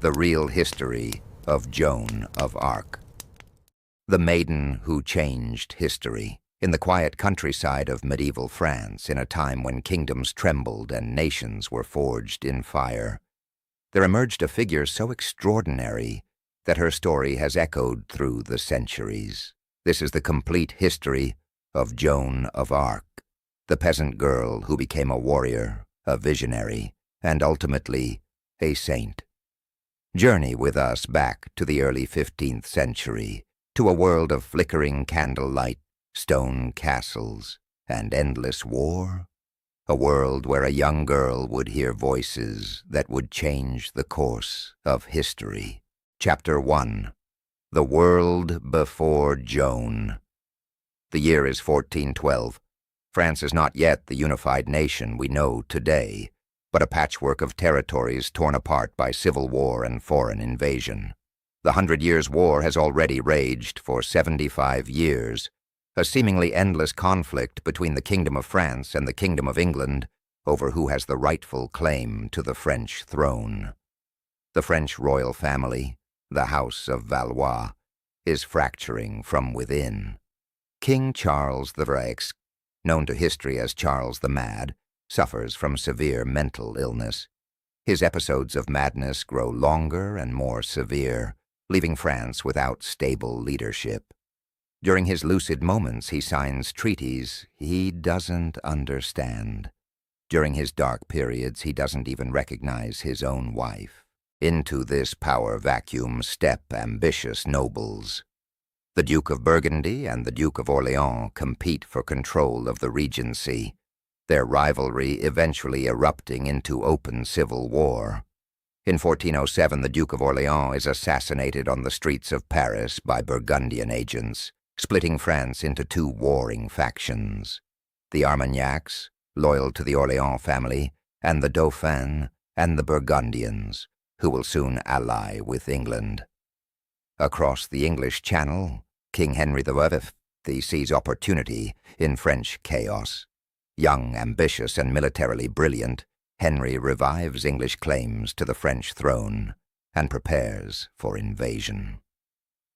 the real history of Joan of Arc. The maiden who changed history. In the quiet countryside of medieval France, in a time when kingdoms trembled and nations were forged in fire, there emerged a figure so extraordinary that her story has echoed through the centuries. This is the complete history of Joan of Arc, the peasant girl who became a warrior, a visionary, and ultimately a saint. Journey with us back to the early 15th century, to a world of flickering candlelight, stone castles, and endless war. A world where a young girl would hear voices that would change the course of history. Chapter 1. The World Before Joan. The year is 1412. France is not yet the unified nation we know today, but a patchwork of territories torn apart by civil war and foreign invasion. The 100 Years' War has already raged for 75 years, a seemingly endless conflict between the Kingdom of France and the Kingdom of England over who has the rightful claim to the French throne. The French royal family, the House of Valois, is fracturing from within. King Charles VII, known to history as Charles the Mad, suffers from severe mental illness. His episodes of madness grow longer and more severe, leaving France without stable leadership. During his lucid moments, he signs treaties he doesn't understand. During his dark periods, he doesn't even recognize his own wife. Into this power vacuum step ambitious nobles. The Duke of Burgundy and the Duke of Orléans compete for control of the regency, their rivalry eventually erupting into open civil war. In 1407, the Duke of Orléans is assassinated on the streets of Paris by Burgundian agents, splitting France into two warring factions: the Armagnacs, loyal to the Orléans family, and the Dauphin and the Burgundians, who will soon ally with England. Across the English Channel, King Henry V sees opportunity in French chaos. Young, ambitious, and militarily brilliant, Henry revives English claims to the French throne and prepares for invasion.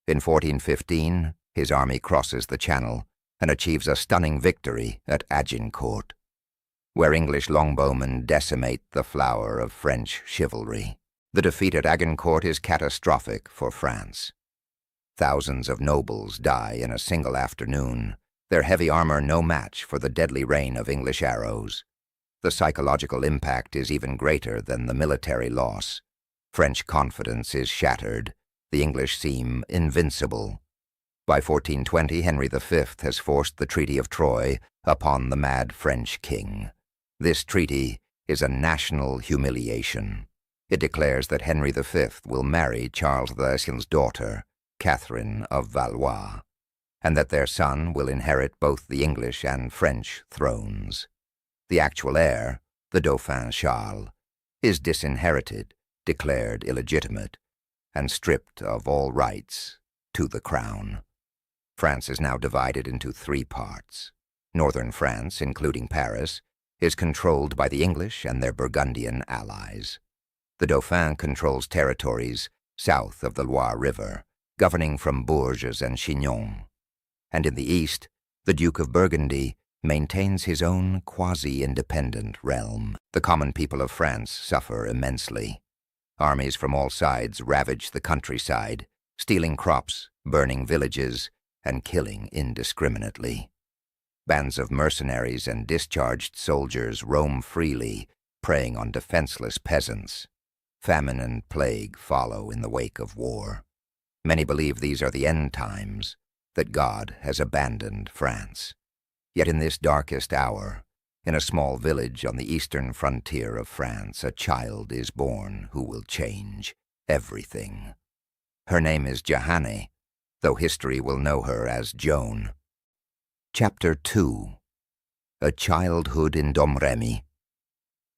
In 1415, his army crosses the Channel and achieves a stunning victory at Agincourt, where English longbowmen decimate the flower of French chivalry. The defeat at Agincourt is catastrophic for France. Thousands of nobles die in a single afternoon, their heavy armor no match for the deadly rain of English arrows. The psychological impact is even greater than the military loss. French confidence is shattered. The English seem invincible. By 1420, Henry V has forced the Treaty of Troyes upon the mad French king. This treaty is a national humiliation. It declares that Henry V will marry Charles VII's daughter, Catherine of Valois, and that their son will inherit both the English and French thrones. The actual heir, the Dauphin Charles, is disinherited, declared illegitimate, and stripped of all rights to the crown. France is now divided into three parts. Northern France, including Paris, is controlled by the English and their Burgundian allies. The Dauphin controls territories south of the Loire River, governing from Bourges and Chinon. And in the east, the Duke of Burgundy maintains his own quasi-independent realm. The common people of France suffer immensely. Armies from all sides ravage the countryside, stealing crops, burning villages, and killing indiscriminately. Bands of mercenaries and discharged soldiers roam freely, preying on defenseless peasants. Famine and plague follow in the wake of war. Many believe these are the end times, that God has abandoned France. Yet in this darkest hour, in a small village on the eastern frontier of France, a child is born who will change everything. Her name is Johanne, though history will know her as Joan. Chapter 2. A Childhood in Domrémy.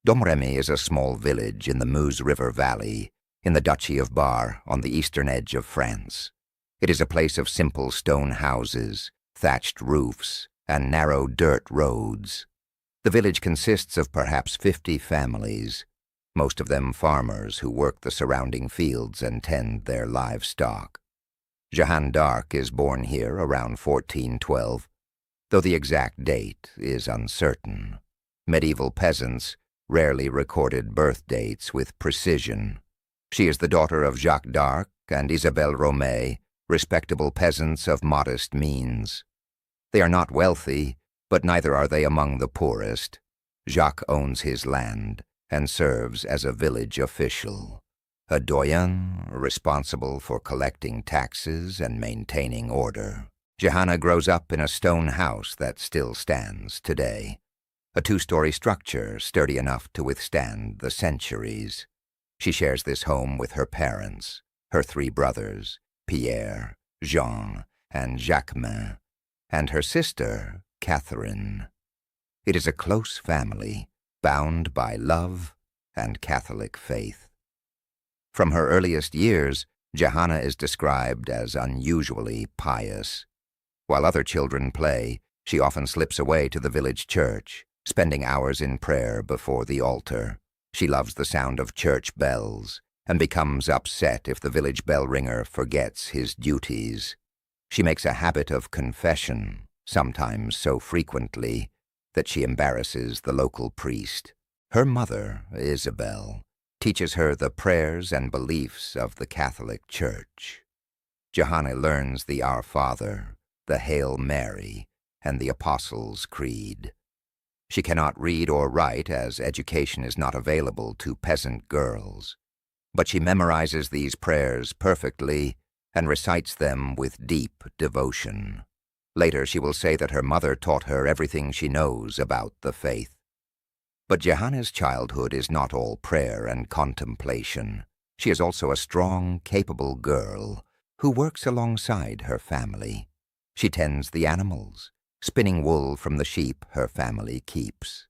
Domrémy is a small village in the Meuse River Valley, in the Duchy of Bar, on the eastern edge of France. It is a place of simple stone houses, thatched roofs, and narrow dirt roads. The village consists of perhaps 50 families. most of them farmers who work the surrounding fields and tend their livestock. Jeanne d'Arc is born here around 1412, though the exact date is uncertain. Medieval peasants rarely recorded birth dates with precision. She is the daughter of Jacques d'Arc and Isabelle Romay, respectable peasants of modest means. They are not wealthy, but neither are they among the poorest. Jacques owns his land and serves as a village official, a doyen responsible for collecting taxes and maintaining order. Johanna grows up in a stone house that still stands today, a two-story structure sturdy enough to withstand the centuries. She shares this home with her parents, her three brothers, Pierre, Jean, and Jacquemin, and her sister, Catherine. It is a close family, bound by love and Catholic faith. From her earliest years, Johanna is described as unusually pious. While other children play, she often slips away to the village church, spending hours in prayer before the altar. She loves the sound of church bells and becomes upset if the village bell ringer forgets his duties. She makes a habit of confession, sometimes so frequently that she embarrasses the local priest. Her mother, Isabel, teaches her the prayers and beliefs of the Catholic Church. Johanna learns the Our Father, the Hail Mary, and the Apostles' Creed. She cannot read or write as education is not available to peasant girls, but she memorizes these prayers perfectly and recites them with deep devotion. Later she will say that her mother taught her everything she knows about the faith. But Johanna's childhood is not all prayer and contemplation. She is also a strong, capable girl who works alongside her family. She tends the animals, spinning wool from the sheep her family keeps.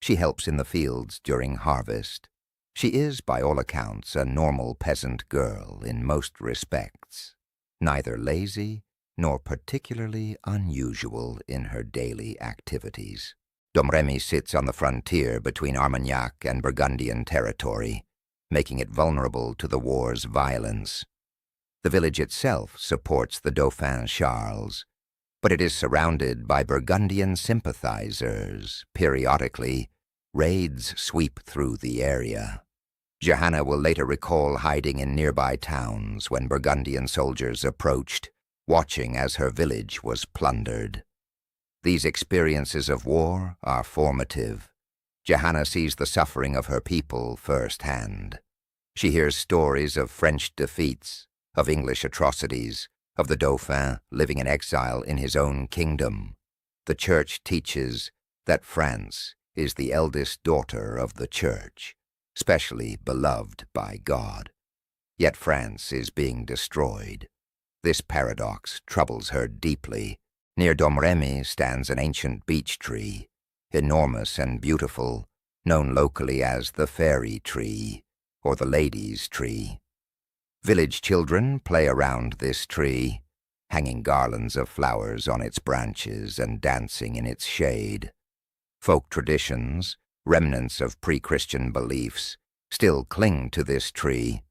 She helps in the fields during harvest. She is, by all accounts, a normal peasant girl in most respects, neither lazy nor particularly unusual in her daily activities. Domrémy sits on the frontier between Armagnac and Burgundian territory, making it vulnerable to the war's violence. The village itself supports the Dauphin Charles, but it is surrounded by Burgundian sympathizers. Periodically, raids sweep through the area. Johanna will later recall hiding in nearby towns when Burgundian soldiers approached, watching as her village was plundered. These experiences of war are formative. Johanna sees the suffering of her people firsthand. She hears stories of French defeats, of English atrocities, of the Dauphin living in exile in his own kingdom. The Church teaches that France is the eldest daughter of the Church, specially beloved by God. Yet France is being destroyed. This paradox troubles her deeply. Near Domrémy stands an ancient beech tree, enormous and beautiful, known locally as the fairy tree or the lady's tree. Village children play around this tree, hanging garlands of flowers on its branches and dancing in its shade. Folk traditions, remnants of pre-Christian beliefs, still cling to this tree.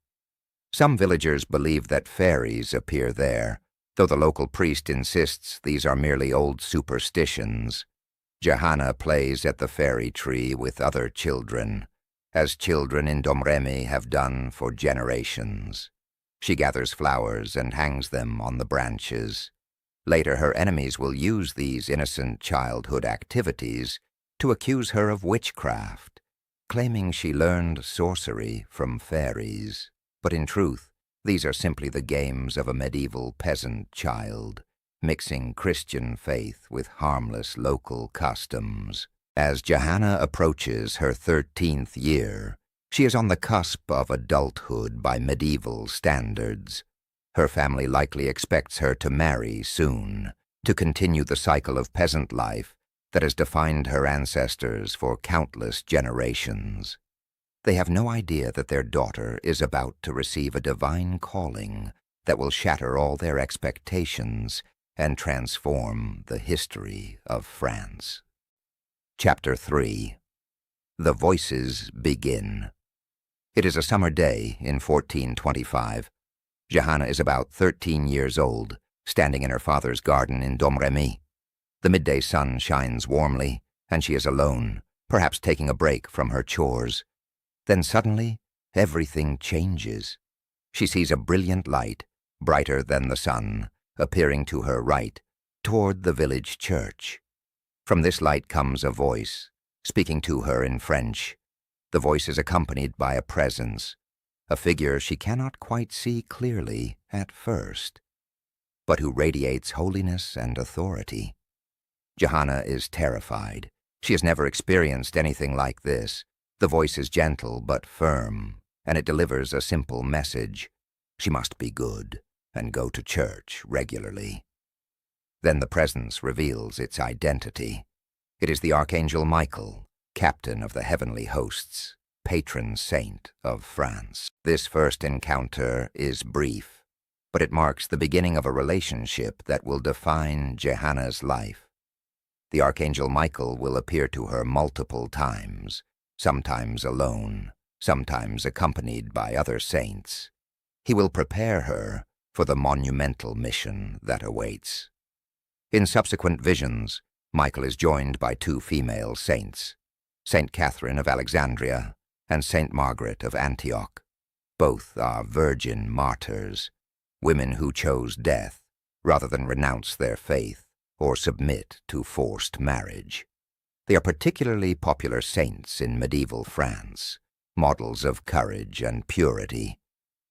Some villagers believe that fairies appear there, though the local priest insists these are merely old superstitions. Johanna plays at the fairy tree with other children, as children in Domrémy have done for generations. She gathers flowers and hangs them on the branches. Later, her enemies will use these innocent childhood activities to accuse her of witchcraft, claiming she learned sorcery from fairies. But in truth, these are simply the games of a medieval peasant child, mixing Christian faith with harmless local customs. As Johanna approaches her 13th year, she is on the cusp of adulthood by medieval standards. Her family likely expects her to marry soon, to continue the cycle of peasant life that has defined her ancestors for countless generations. They have no idea that their daughter is about to receive a divine calling that will shatter all their expectations and transform the history of France. Chapter 3. The Voices Begin. It is a summer day in 1425. Johanna is about 13 years old, standing in her father's garden in Domrémy. The midday sun shines warmly, and she is alone, perhaps taking a break from her chores. Then suddenly, everything changes. She sees a brilliant light, brighter than the sun, appearing to her right, toward the village church. From this light comes a voice, speaking to her in French. The voice is accompanied by a presence, a figure she cannot quite see clearly at first, but who radiates holiness and authority. Johanna is terrified. She has never experienced anything like this. The voice is gentle but firm, and it delivers a simple message. She must be good and go to church regularly. Then the presence reveals its identity. It is the Archangel Michael, captain of the heavenly hosts, patron saint of France. This first encounter is brief, but it marks the beginning of a relationship that will define Johanna's life. The Archangel Michael will appear to her multiple times, sometimes alone, sometimes accompanied by other saints. He will prepare her for the monumental mission that awaits. In subsequent visions, Michael is joined by two female saints, Saint Catherine of Alexandria and Saint Margaret of Antioch. Both are virgin martyrs, women who chose death rather than renounce their faith or submit to forced marriage. They are particularly popular saints in medieval France, models of courage and purity.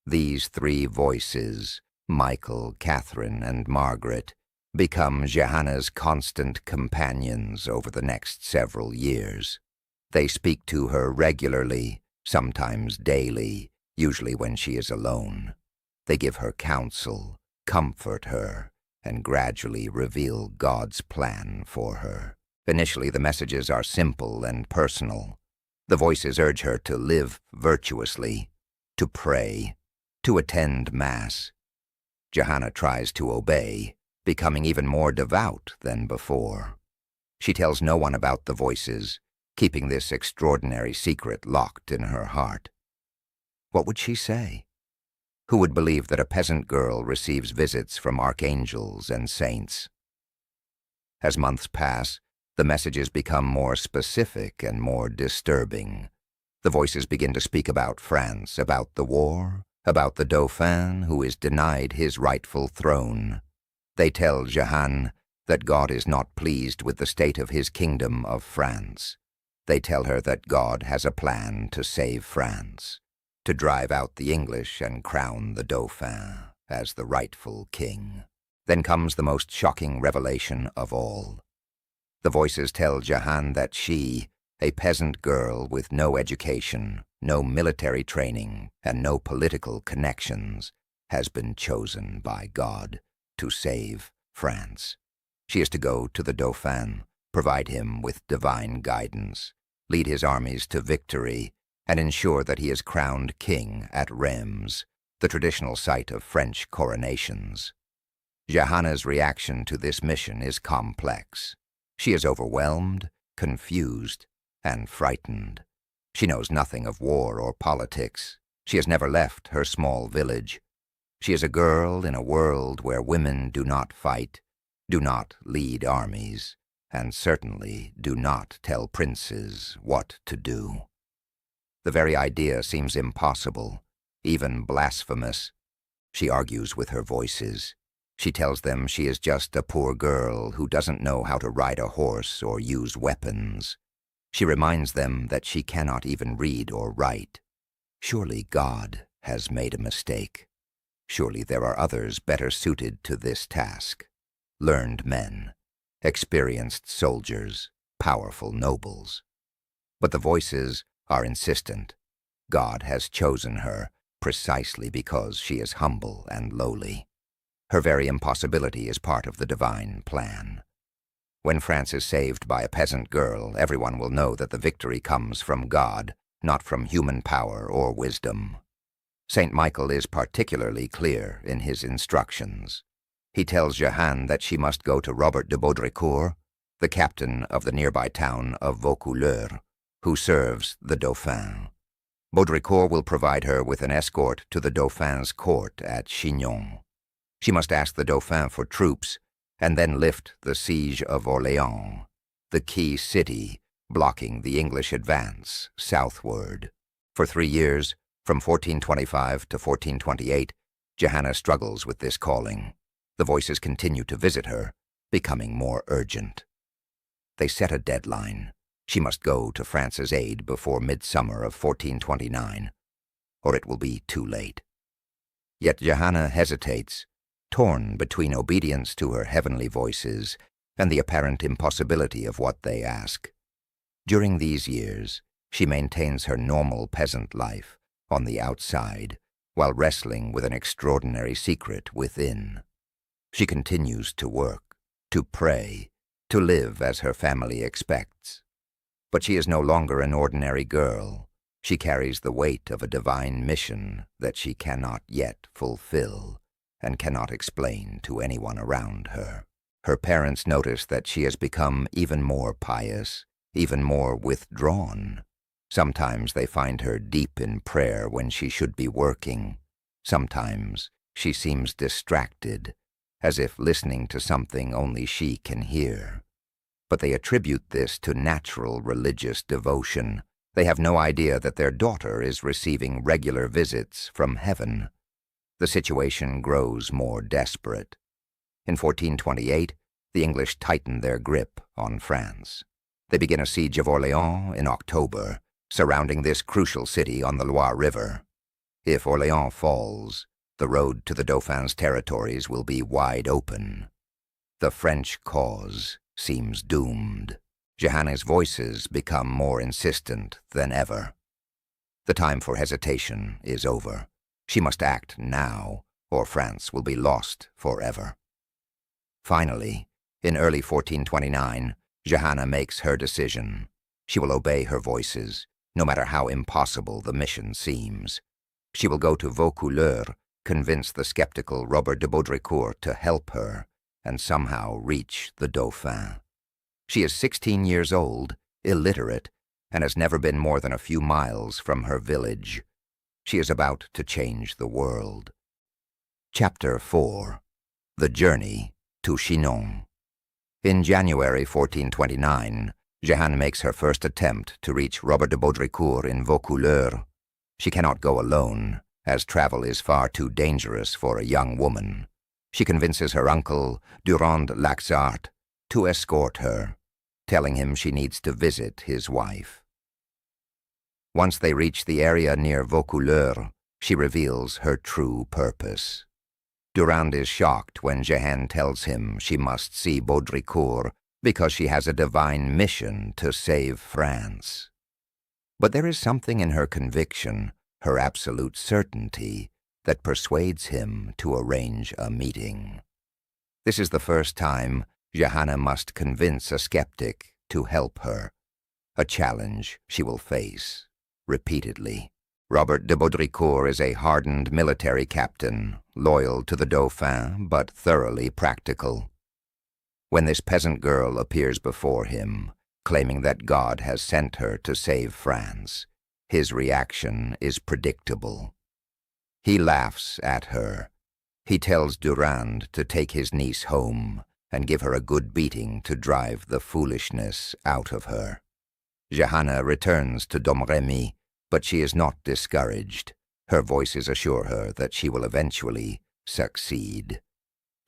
These three voices, Michael, Catherine, and Margaret, become Johanna's constant companions over the next several years. They speak to her regularly, sometimes daily, usually when she is alone. They give her counsel, comfort her, and gradually reveal God's plan for her. Initially, the messages are simple and personal. The voices urge her to live virtuously, to pray, to attend Mass. Johanna tries to obey, becoming even more devout than before. She tells no one about the voices, keeping this extraordinary secret locked in her heart. What would she say? Who would believe that a peasant girl receives visits from archangels and saints? As months pass, the messages become more specific and more disturbing. The voices begin to speak about France, about the war, about the Dauphin who is denied his rightful throne. They tell Johanna that God is not pleased with the state of his kingdom of France. They tell her that God has a plan to save France, to drive out the English and crown the Dauphin as the rightful king. Then comes the most shocking revelation of all. The voices tell Johanna that she, a peasant girl with no education, no military training, and no political connections, has been chosen by God to save France. She is to go to the Dauphin, provide him with divine guidance, lead his armies to victory, and ensure that he is crowned king at Reims, the traditional site of French coronations. Johanna's reaction to this mission is complex. She is overwhelmed, confused, and frightened. She knows nothing of war or politics. She has never left her small village. She is a girl in a world where women do not fight, do not lead armies, and certainly do not tell princes what to do. The very idea seems impossible, even blasphemous. She argues with her voices. She tells them she is just a poor girl who doesn't know how to ride a horse or use weapons. She reminds them that she cannot even read or write. Surely God has made a mistake. Surely there are others better suited to this task. Learned men, experienced soldiers, powerful nobles. But the voices are insistent. God has chosen her precisely because she is humble and lowly. Her very impossibility is part of the divine plan. When France is saved by a peasant girl, everyone will know that the victory comes from God, not from human power or wisdom. Saint Michael is particularly clear in his instructions. He tells Johanna that she must go to Robert de Baudricourt, the captain of the nearby town of Vaucouleurs, who serves the Dauphin. Baudricourt will provide her with an escort to the Dauphin's court at Chinon. She must ask the Dauphin for troops and then lift the Siege of Orléans, the key city blocking the English advance southward. For 3 years, from 1425 to 1428, Johanna struggles with this calling. The voices continue to visit her, becoming more urgent. They set a deadline. She must go to France's aid before midsummer of 1429, or it will be too late. Yet Johanna hesitates, torn between obedience to her heavenly voices and the apparent impossibility of what they ask. During these years, she maintains her normal peasant life on the outside while wrestling with an extraordinary secret within. She continues to work, to pray, to live as her family expects. But she is no longer an ordinary girl. She carries the weight of a divine mission that she cannot yet fulfill and cannot explain to anyone around her. Her parents notice that she has become even more pious, even more withdrawn. Sometimes they find her deep in prayer when she should be working. Sometimes she seems distracted, as if listening to something only she can hear. But they attribute this to natural religious devotion. They have no idea that their daughter is receiving regular visits from heaven. The situation grows more desperate. In 1428, the English tighten their grip on France. They begin a siege of Orléans in October, surrounding this crucial city on the Loire River. If Orléans falls, the road to the Dauphin's territories will be wide open. The French cause seems doomed. Johanna's voices become more insistent than ever. The time for hesitation is over. She must act now, or France will be lost forever. Finally, in early 1429, Johanna makes her decision. She will obey her voices, no matter how impossible the mission seems. She will go to Vaucouleurs, convince the skeptical Robert de Baudricourt to help her, and somehow reach the Dauphin. She is 16 years old, illiterate, and has never been more than a few miles from her village. She is about to change the world. Chapter 4. The Journey to Chinon. In January 1429, Johanna makes her first attempt to reach Robert de Baudricourt in Vaucouleurs. She cannot go alone, as travel is far too dangerous for a young woman. She convinces her uncle, Durand Laxart, to escort her, telling him she needs to visit his wife. Once they reach the area near Vaucouleurs, she reveals her true purpose. Durand is shocked when Johanna tells him she must see Baudricourt because she has a divine mission to save France. But there is something in her conviction, her absolute certainty, that persuades him to arrange a meeting. This is the first time Johanna must convince a skeptic to help her, a challenge she will face repeatedly. Robert de Baudricourt is a hardened military captain, loyal to the Dauphin but thoroughly practical. When this peasant girl appears before him, claiming that God has sent her to save France, his reaction is predictable. He laughs at her. He tells Durand to take his niece home and give her a good beating to drive the foolishness out of her. Johanna returns to Domrémy, but she is not discouraged. Her voices assure her that she will eventually succeed.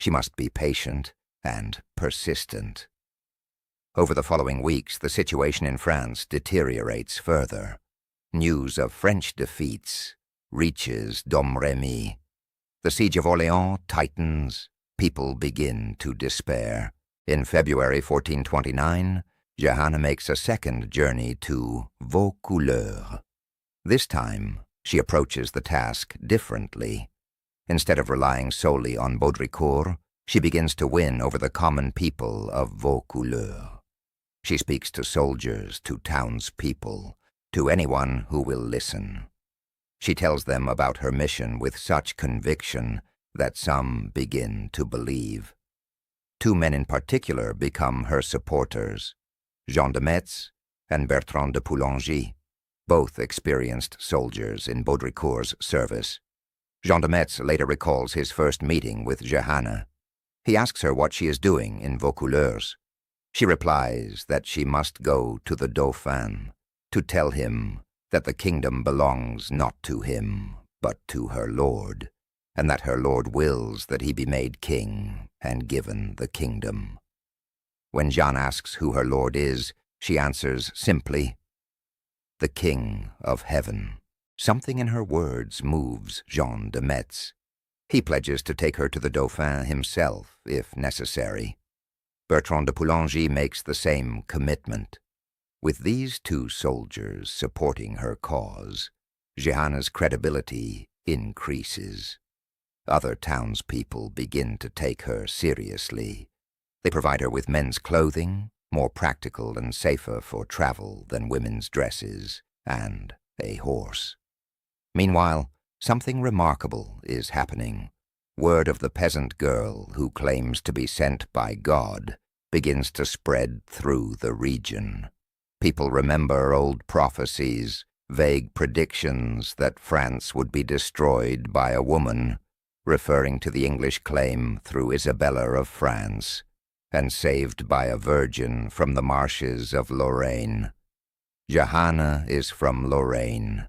She must be patient and persistent. Over the following weeks, the situation in France deteriorates further. News of French defeats reaches Domrémy. The Siege of Orléans tightens. People begin to despair. In February 1429, Johanna makes a second journey to Vaucouleurs. This time, she approaches the task differently. Instead of relying solely on Baudricourt, she begins to win over the common people of Vaucouleurs. She speaks to soldiers, to townspeople, to anyone who will listen. She tells them about her mission with such conviction that some begin to believe. 2 men in particular become her supporters, Jean de Metz and Bertrand de Poulengy. both experienced soldiers in Baudricourt's service. Jean de Metz later recalls his first meeting with Jehanne. He asks her what she is doing in Vaucouleurs. She replies that she must go to the Dauphin to tell him that the kingdom belongs not to him, but to her lord, and that her lord wills that he be made king and given the kingdom. When Jeanne asks who her lord is, she answers simply, "The King of Heaven." Something in her words moves Jean de Metz. He pledges to take her to the Dauphin himself, if necessary. Bertrand de Poulengy makes the same commitment. With these two soldiers supporting her cause, Jehanne's credibility increases. Other townspeople begin to take her seriously. They provide her with men's clothing, more practical and safer for travel than women's dresses, and a horse. Meanwhile, something remarkable is happening. Word of the peasant girl who claims to be sent by God begins to spread through the region. People remember old prophecies, vague predictions that France would be destroyed by a woman, referring to the English claim through Isabella of France, and saved by a virgin from the marshes of Lorraine. Jehanne is from Lorraine.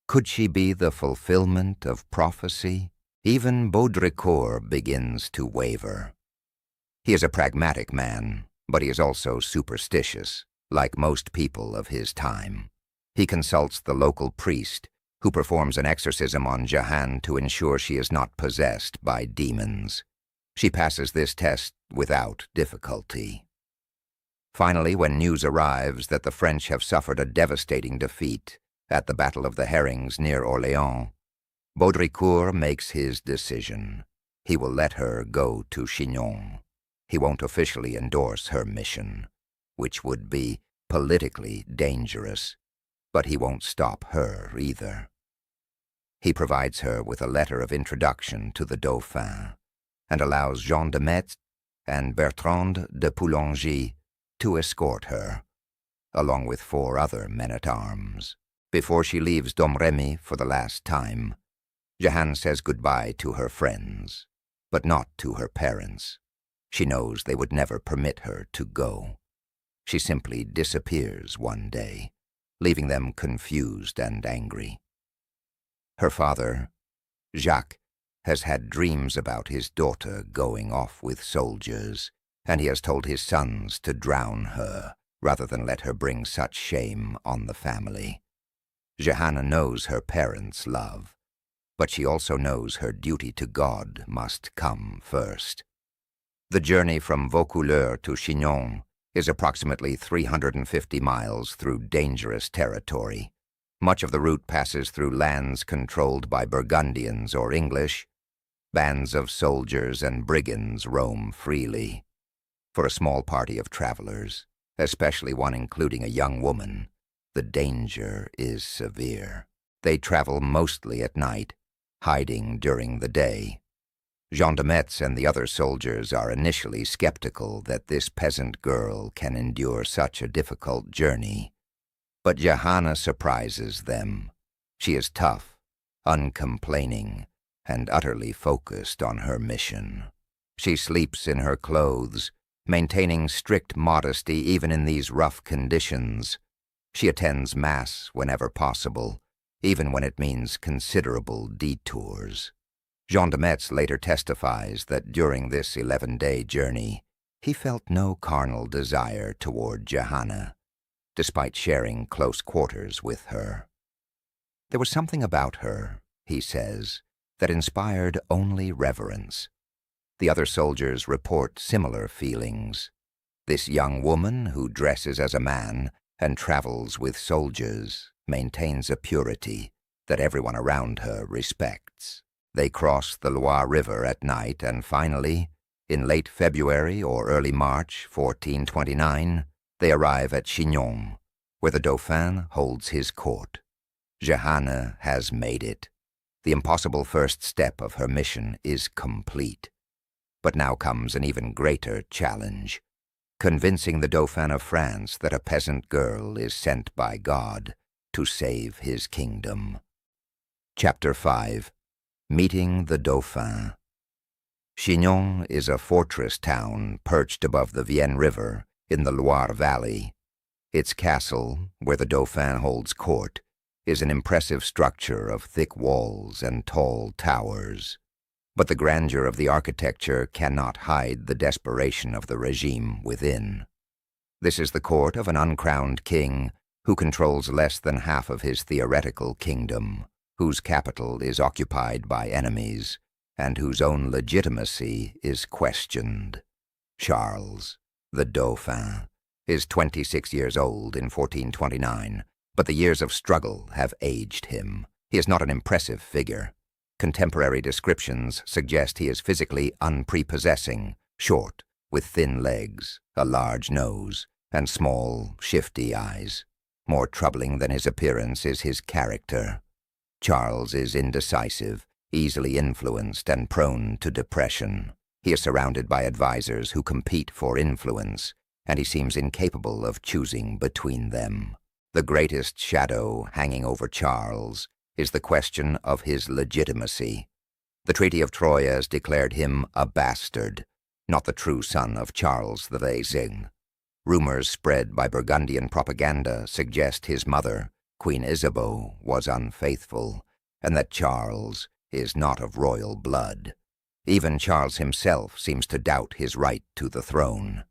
Could she be the fulfillment of prophecy? Even Baudricourt begins to waver. He is a pragmatic man, but he is also superstitious, like most people of his time. He consults the local priest, who performs an exorcism on Jehanne to ensure she is not possessed by demons. She passes this test without difficulty. Finally, when news arrives that the French have suffered a devastating defeat at the Battle of the Herrings near Orléans, Baudricourt makes his decision. He will let her go to Chinon. He won't officially endorse her mission, which would be politically dangerous, but he won't stop her either. He provides her with a letter of introduction to the Dauphin and allows Jean de Metz and Bertrand de Poulengy to escort her, along with 4 other men-at-arms. Before she leaves Domrémy for the last time, Jehanne says goodbye to her friends, but not to her parents. She knows they would never permit her to go. She simply disappears one day, leaving them confused and angry. Her father, Jacques, has had dreams about his daughter going off with soldiers, and he has told his sons to drown her rather than let her bring such shame on the family. Jehanne knows her parents' love, but she also knows her duty to God must come first. The journey from Vaucouleurs to Chinon is approximately 350 miles through dangerous territory. Much of the route passes through lands controlled by Burgundians or English. Bands of soldiers and brigands roam freely. For a small party of travelers, especially one including a young woman, the danger is severe. They travel mostly at night, hiding during the day. Jean de Metz and the other soldiers are initially skeptical that this peasant girl can endure such a difficult journey. But Jehanne surprises them. She is tough, uncomplaining, and utterly focused on her mission. She sleeps in her clothes, maintaining strict modesty even in these rough conditions. She attends Mass whenever possible, even when it means considerable detours. Jean de Metz later testifies that during this 11-day journey, he felt no carnal desire toward Jehanne, despite sharing close quarters with her. There was something about her, he says, that inspired only reverence. The other soldiers report similar feelings. This young woman who dresses as a man and travels with soldiers maintains a purity that everyone around her respects. They cross the Loire River at night and finally, in late February or early March 1429, they arrive at Chinon, where the Dauphin holds his court. Jehanne has made it. The impossible first step of her mission is complete. But now comes an even greater challenge, convincing the Dauphin of France that a peasant girl is sent by God to save his kingdom. Chapter 5. Meeting the Dauphin. Chinon is a fortress town perched above the Vienne River in the Loire Valley. Its castle, where the Dauphin holds court, is an impressive structure of thick walls and tall towers. But the grandeur of the architecture cannot hide the desperation of the regime within. This is the court of an uncrowned king who controls less than half of his theoretical kingdom, whose capital is occupied by enemies, and whose own legitimacy is questioned. Charles, the Dauphin, is 26 years old in 1429, but the years of struggle have aged him. He is not an impressive figure. Contemporary descriptions suggest he is physically unprepossessing, short, with thin legs, a large nose, and small, shifty eyes. More troubling than his appearance is his character. Charles is indecisive, easily influenced, and prone to depression. He is surrounded by advisors who compete for influence, and he seems incapable of choosing between them. The greatest shadow hanging over Charles is the question of his legitimacy. The Treaty of Troyes declared him a bastard, not the true son of Charles VII. Rumors spread by Burgundian propaganda suggest his mother, Queen Isabeau, was unfaithful, and that Charles is not of royal blood. Even Charles himself seems to doubt his right to the throne.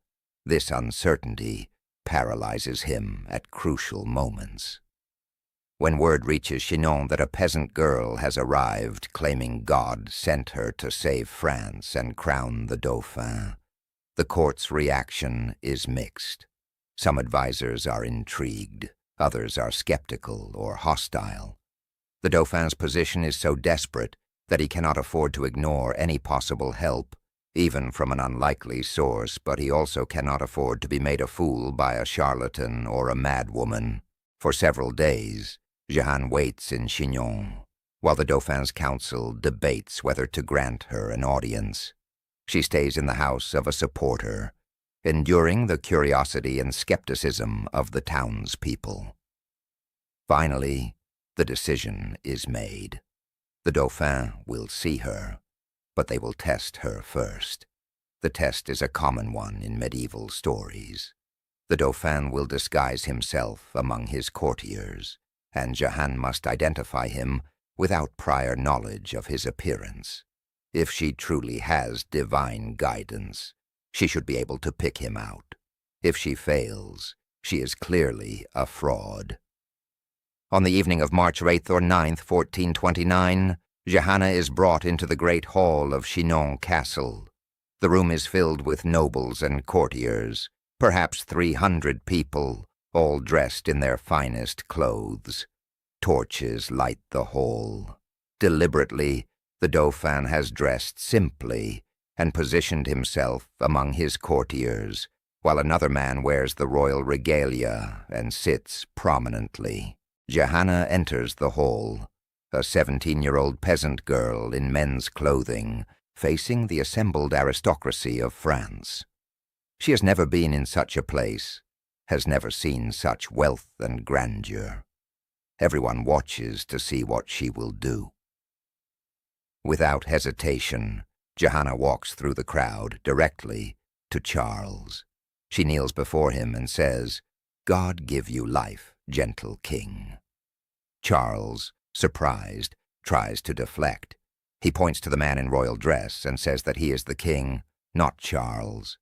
This uncertainty paralyzes him at crucial moments. When word reaches Chinon that a peasant girl has arrived claiming God sent her to save France and crown the Dauphin, the court's reaction is mixed. Some advisors are intrigued, others are skeptical or hostile. The Dauphin's position is so desperate that he cannot afford to ignore any possible help, even from an unlikely source, but he also cannot afford to be made a fool by a charlatan or a madwoman. For several days, Jeanne waits in Chinon, while the Dauphin's council debates whether to grant her an audience. She stays in the house of a supporter, enduring the curiosity and skepticism of the townspeople. Finally, the decision is made. The Dauphin will see her, but they will test her first. The test is a common one in medieval stories. The Dauphin will disguise himself among his courtiers, and Jeanne must identify him without prior knowledge of his appearance. If she truly has divine guidance, she should be able to pick him out. If she fails, she is clearly a fraud. On the evening of March 8th or 9th, 1429, Jeanne is brought into the great hall of Chinon Castle. The room is filled with nobles and courtiers, perhaps 300 people, all dressed in their finest clothes. Torches light the hall. Deliberately, the Dauphin has dressed simply and positioned himself among his courtiers, while another man wears the royal regalia and sits prominently. Jeanne enters the hall, a 17-year-old peasant girl in men's clothing, facing the assembled aristocracy of France. She has never been in such a place, has never seen such wealth and grandeur. Everyone watches to see what she will do. Without hesitation, Jeanne walks through the crowd directly to Charles. She kneels before him and says, "God give you life, gentle king." Charles, surprised, tries to deflect. He points to the man in royal dress and says that he is the king, not Charles.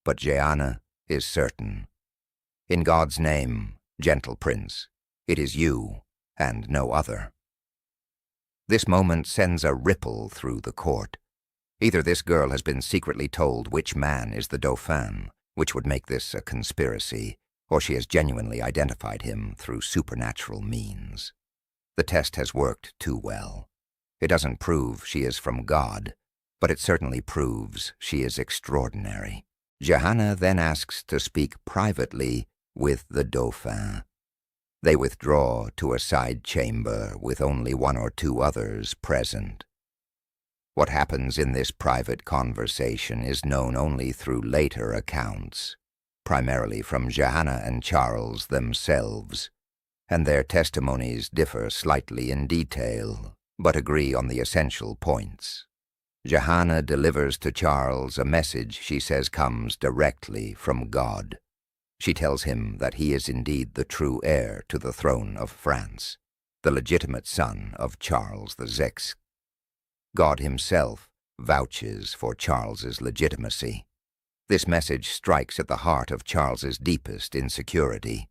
But Jeanne is certain. "In God's name, gentle prince, it is you and no other." This moment sends a ripple through the court. Either this girl has been secretly told which man is the Dauphin, which would make this a conspiracy, or she has genuinely identified him through supernatural means. The test has worked too well. It doesn't prove she is from God, but it certainly proves she is extraordinary. Jeanne then asks to speak privately with the Dauphin. They withdraw to a side chamber with only one or two others present. What happens in this private conversation is known only through later accounts, primarily from Jeanne and Charles themselves, and their testimonies differ slightly in detail, but agree on the essential points. Johanna delivers to Charles a message she says comes directly from God. She tells him that he is indeed the true heir to the throne of France, the legitimate son of Charles VI. God himself vouches for Charles's legitimacy. This message strikes at the heart of Charles's deepest insecurity.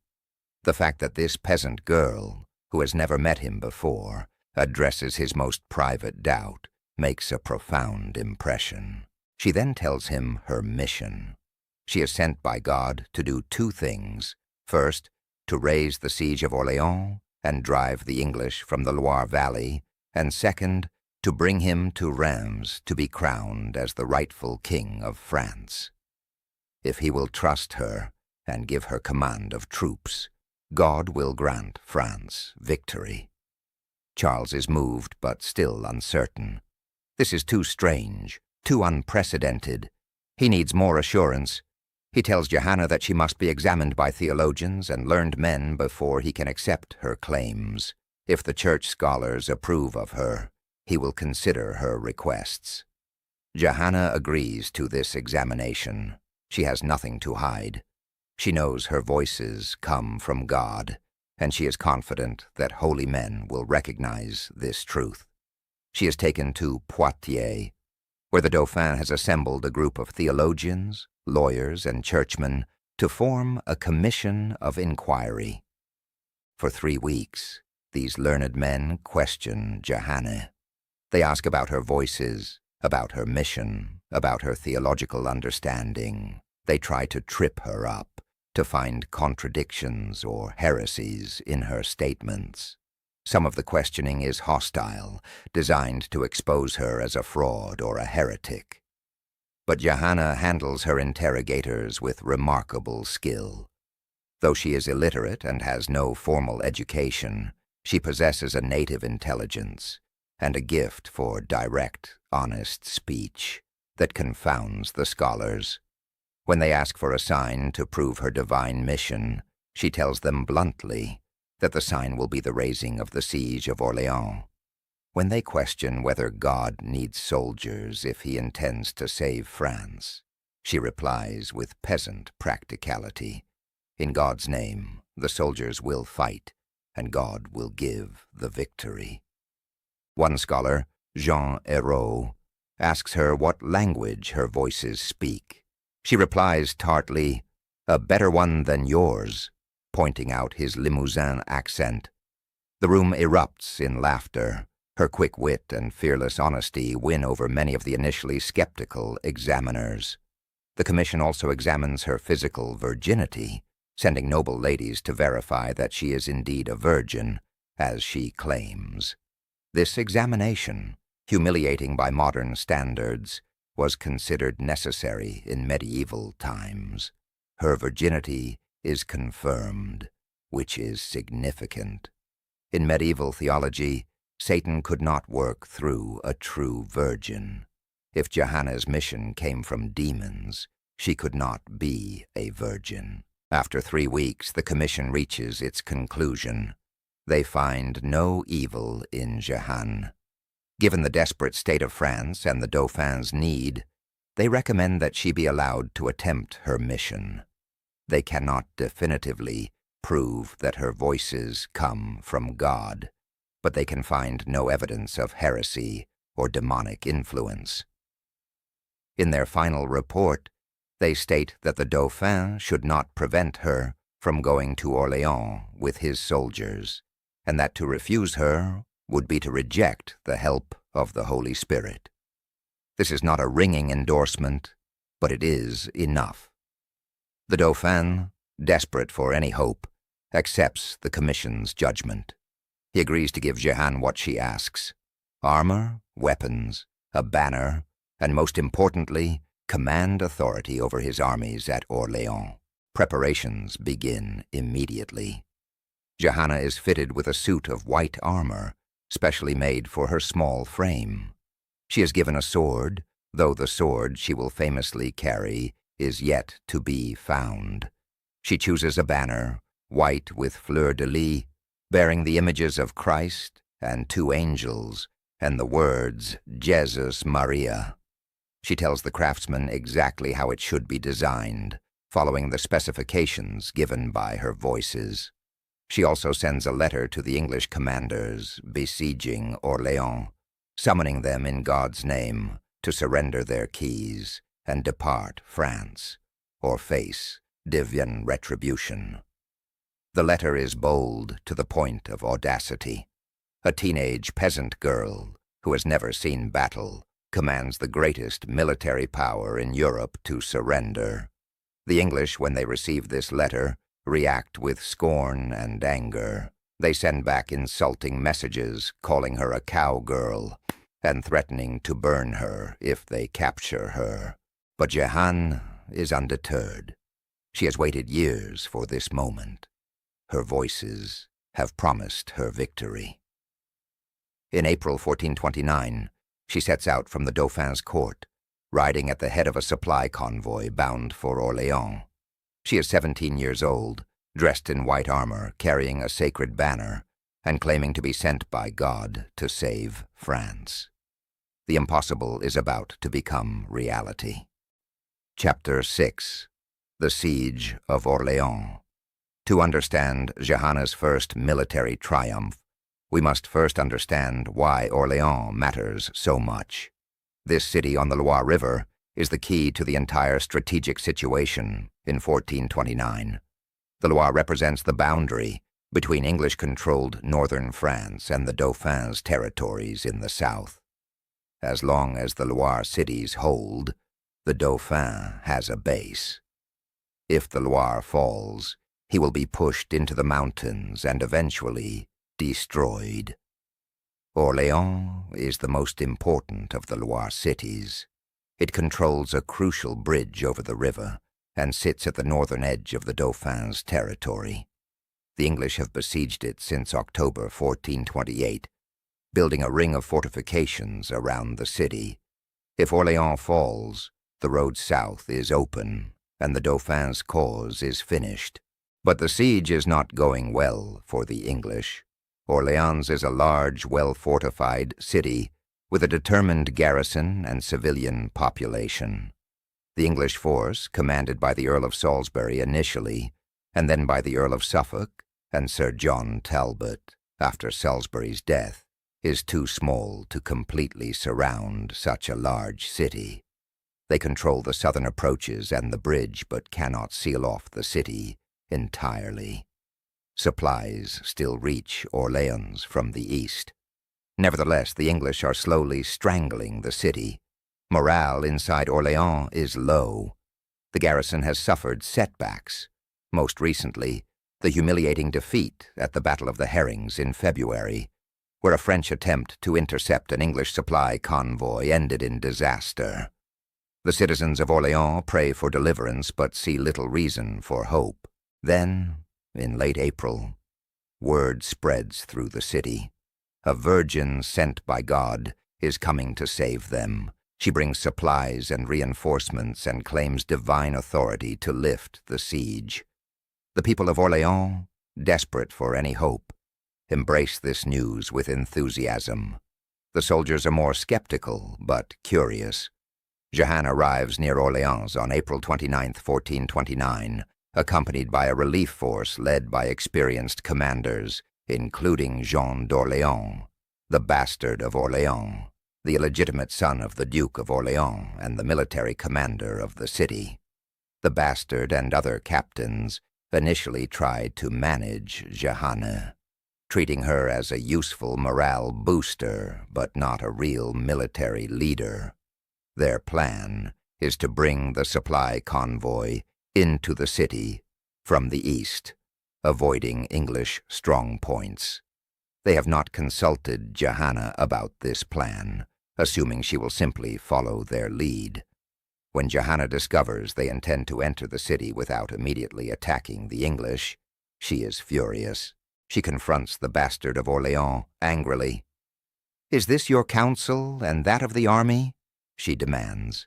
The fact that this peasant girl, who has never met him before, addresses his most private doubt makes a profound impression. She then tells him her mission. She is sent by God to do two things. First, to raise the Siege of Orléans and drive the English from the Loire Valley, and second, to bring him to Reims to be crowned as the rightful king of France. If he will trust her and give her command of troops, God will grant France victory. Charles is moved but still uncertain. This is too strange, too unprecedented. He needs more assurance. He tells Johanna that she must be examined by theologians and learned men before he can accept her claims. If the church scholars approve of her, he will consider her requests. Johanna agrees to this examination. She has nothing to hide. She knows her voices come from God, and she is confident that holy men will recognize this truth. She is taken to Poitiers, where the Dauphin has assembled a group of theologians, lawyers, and churchmen to form a commission of inquiry. For 3 weeks, these learned men question Johanna. They ask about her voices, about her mission, about her theological understanding. They try to trip her up, to find contradictions or heresies in her statements. Some of the questioning is hostile, designed to expose her as a fraud or a heretic. But Johanna handles her interrogators with remarkable skill. Though she is illiterate and has no formal education, she possesses a native intelligence and a gift for direct, honest speech that confounds the scholars. When they ask for a sign to prove her divine mission, she tells them bluntly that the sign will be the raising of the Siege of Orléans. When they question whether God needs soldiers if he intends to save France, she replies with peasant practicality, "In God's name, the soldiers will fight, and God will give the victory." One scholar, Jean Hérault, asks her what language her voices speak. She replies tartly, "A better one than yours," pointing out his Limousin accent. The room erupts in laughter. Her quick wit and fearless honesty win over many of the initially skeptical examiners. The commission also examines her physical virginity, sending noble ladies to verify that she is indeed a virgin, as she claims. This examination, humiliating by modern standards, was considered necessary in medieval times. Her virginity is confirmed, which is significant. In medieval theology, Satan could not work through a true virgin. If Johanna's mission came from demons, she could not be a virgin. After 3 weeks, the commission reaches its conclusion. They find no evil in Johanna. Given the desperate state of France and the Dauphin's need, they recommend that she be allowed to attempt her mission. They cannot definitively prove that her voices come from God, but they can find no evidence of heresy or demonic influence. In their final report, they state that the Dauphin should not prevent her from going to Orléans with his soldiers, and that to refuse her would be to reject the help of the Holy Spirit. This is not a ringing endorsement, but it is enough. The Dauphin, desperate for any hope, accepts the commission's judgment. He agrees to give Johanna what she asks: armor, weapons, a banner, and most importantly, command authority over his armies at Orléans. Preparations begin immediately. Johanna is fitted with a suit of white armor, specially made for her small frame. She is given a sword, though the sword she will famously carry is yet to be found. She chooses a banner, white with fleur-de-lis, bearing the images of Christ and two angels and the words Jesus Maria. She tells the craftsman exactly how it should be designed, following the specifications given by her voices. She also sends a letter to the English commanders besieging Orléans, summoning them in God's name to surrender their keys and depart France, or face divine retribution. The letter is bold to the point of audacity. A teenage peasant girl who has never seen battle commands the greatest military power in Europe to surrender. The English, when they receive this letter, react with scorn and anger. They send back insulting messages, calling her a cowgirl and threatening to burn her if they capture her. But Jehanne is undeterred. She has waited years for this moment. Her voices have promised her victory. In April 1429, she sets out from the Dauphin's court, riding at the head of a supply convoy bound for Orléans. She is 17 years old, dressed in white armor, carrying a sacred banner, and claiming to be sent by God to save France. The impossible is about to become reality. Chapter 6. The Siege of Orléans. To understand Jehanne's first military triumph, we must first understand why Orléans matters so much. This city on the Loire River is the key to the entire strategic situation in 1429. The Loire represents the boundary between English-controlled northern France and the Dauphin's territories in the south. As long as the Loire cities hold, the Dauphin has a base. If the Loire falls, he will be pushed into the mountains and eventually destroyed. Orléans is the most important of the Loire cities. It controls a crucial bridge over the river and sits at the northern edge of the Dauphin's territory. The English have besieged it since October 1428, building a ring of fortifications around the city. If Orléans falls, the road south is open and the Dauphin's cause is finished. But the siege is not going well for the English. Orléans is a large, well-fortified city with a determined garrison and civilian population. The English force, commanded by the Earl of Salisbury initially, and then by the Earl of Suffolk and Sir John Talbot after Salisbury's death, is too small to completely surround such a large city. They control the southern approaches and the bridge, but cannot seal off the city entirely. Supplies still reach Orléans from the east. Nevertheless, the English are slowly strangling the city. Morale inside Orléans is low. The garrison has suffered setbacks. Most recently, the humiliating defeat at the Battle of the Herrings in February, where a French attempt to intercept an English supply convoy ended in disaster. The citizens of Orléans pray for deliverance but see little reason for hope. Then, in late April, word spreads through the city. A virgin sent by God is coming to save them. She brings supplies and reinforcements and claims divine authority to lift the siege. The people of Orléans, desperate for any hope, embrace this news with enthusiasm. The soldiers are more skeptical but curious. Jehanne arrives near Orléans on April 29, 1429, accompanied by a relief force led by experienced commanders, including Jean d'Orléans, the bastard of Orléans, the illegitimate son of the Duke of Orléans and the military commander of the city. The bastard and other captains initially tried to manage Jehanne, treating her as a useful morale booster but not a real military leader. Their plan is to bring the supply convoy into the city from the east, avoiding English strong points. They have not consulted Jehanne about this plan, assuming she will simply follow their lead. When Jehanne discovers they intend to enter the city without immediately attacking the English, she is furious. She confronts the bastard of Orléans angrily. "Is this your counsel and that of the army?" she demands.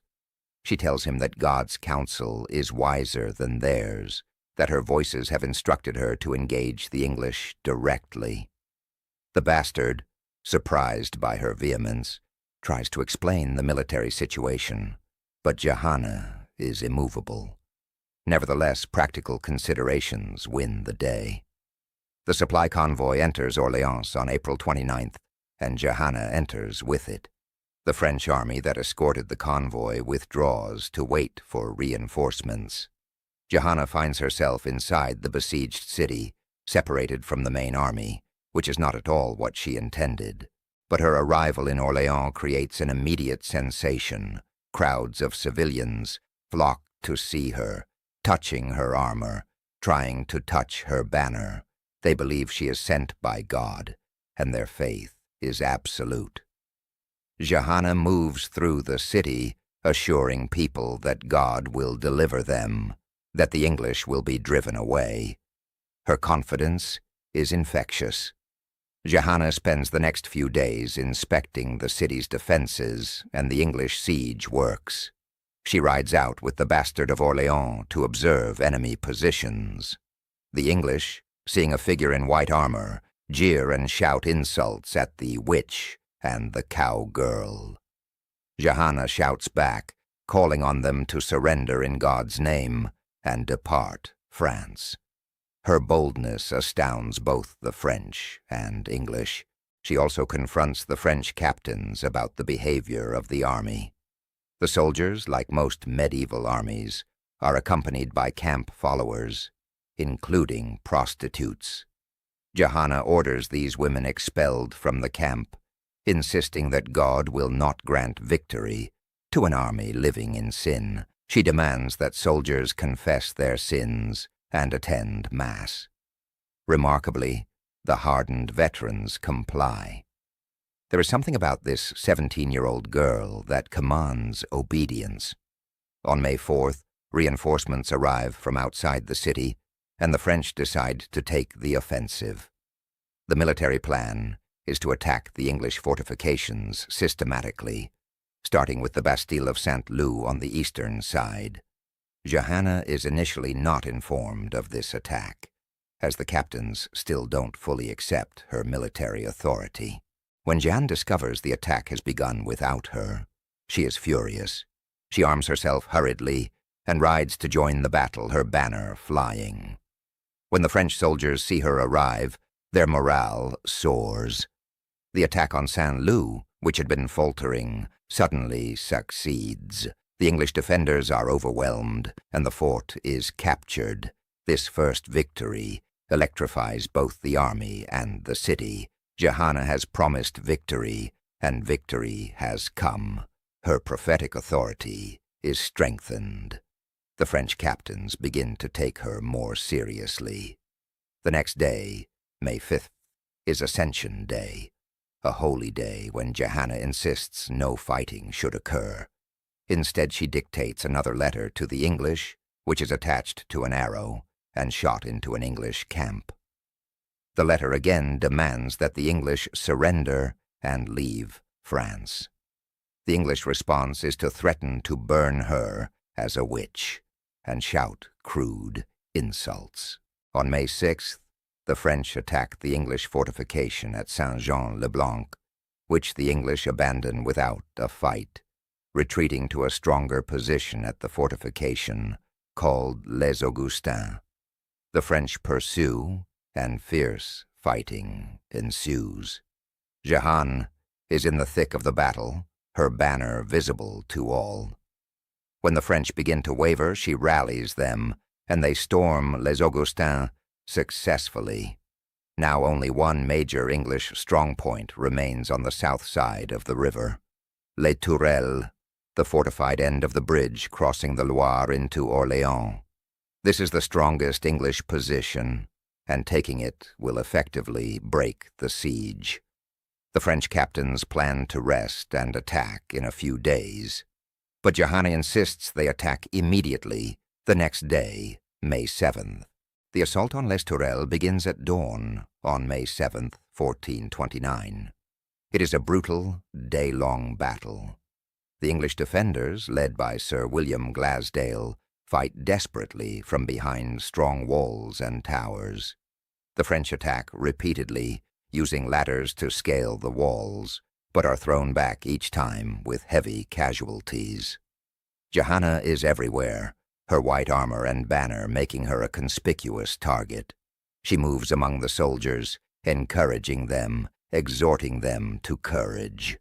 She tells him that God's counsel is wiser than theirs, that her voices have instructed her to engage the English directly. The bastard, surprised by her vehemence, tries to explain the military situation, but Johanna is immovable. Nevertheless, practical considerations win the day. The supply convoy enters Orléans on April 29th, and Johanna enters with it. The French army that escorted the convoy withdraws to wait for reinforcements. Johanna finds herself inside the besieged city, separated from the main army, which is not at all what she intended. But her arrival in Orléans creates an immediate sensation. Crowds of civilians flock to see her, touching her armor, trying to touch her banner. They believe she is sent by God, and their faith is absolute. Johanna moves through the city, assuring people that God will deliver them, that the English will be driven away. Her confidence is infectious. Johanna spends the next few days inspecting the city's defenses and the English siege works. She rides out with the Bastard of Orléans to observe enemy positions. The English, seeing a figure in white armor, jeer and shout insults at the witch and the cowgirl. Johanna shouts back, calling on them to surrender in God's name and depart France. Her boldness astounds both the French and English. She also confronts the French captains about the behavior of the army. The soldiers, like most medieval armies, are accompanied by camp followers, including prostitutes. Johanna orders these women expelled from the camp, insisting that God will not grant victory to an army living in sin. She demands that soldiers confess their sins and attend Mass. Remarkably, the hardened veterans comply. There is something about this 17-year-old girl that commands obedience. On May 4th, reinforcements arrive from outside the city, and the French decide to take the offensive. The military plan is to attack the English fortifications systematically, starting with the Bastille of Saint-Lô on the eastern side. Johanna is initially not informed of this attack, as the captains still don't fully accept her military authority. When Jeanne discovers the attack has begun without her, she is furious. She arms herself hurriedly and rides to join the battle, her banner flying. When the French soldiers see her arrive, their morale soars. The attack on Saint-Lô, which had been faltering, suddenly succeeds. The English defenders are overwhelmed, and the fort is captured. This first victory electrifies both the army and the city. Johanna has promised victory, and victory has come. Her prophetic authority is strengthened. The French captains begin to take her more seriously. The next day, May 5th, is Ascension Day, a holy day when Johanna insists no fighting should occur. Instead, she dictates another letter to the English, which is attached to an arrow and shot into an English camp. The letter again demands that the English surrender and leave France. The English response is to threaten to burn her as a witch and shout crude insults. On May 6th, the French attack the English fortification at Saint-Jean-le-Blanc, which the English abandon without a fight, retreating to a stronger position at the fortification called Les Augustins. The French pursue, and fierce fighting ensues. Johanna is in the thick of the battle, her banner visible to all. When the French begin to waver, she rallies them, and they storm Les Augustins successfully. Now only one major English strongpoint remains on the south side of the river, Les Tourelles, the fortified end of the bridge crossing the Loire into Orléans. This is the strongest English position, and taking it will effectively break the siege. The French captains plan to rest and attack in a few days, but Johanna insists they attack immediately the next day, May 7th. The assault on Les Tourelles begins at dawn on May 7th, 1429. It is a brutal, day-long battle. The English defenders, led by Sir William Glasdale, fight desperately from behind strong walls and towers. The French attack repeatedly, using ladders to scale the walls, but are thrown back each time with heavy casualties. Johanna is everywhere, her white armor and banner making her a conspicuous target. She moves among the soldiers, encouraging them, exhorting them to courage.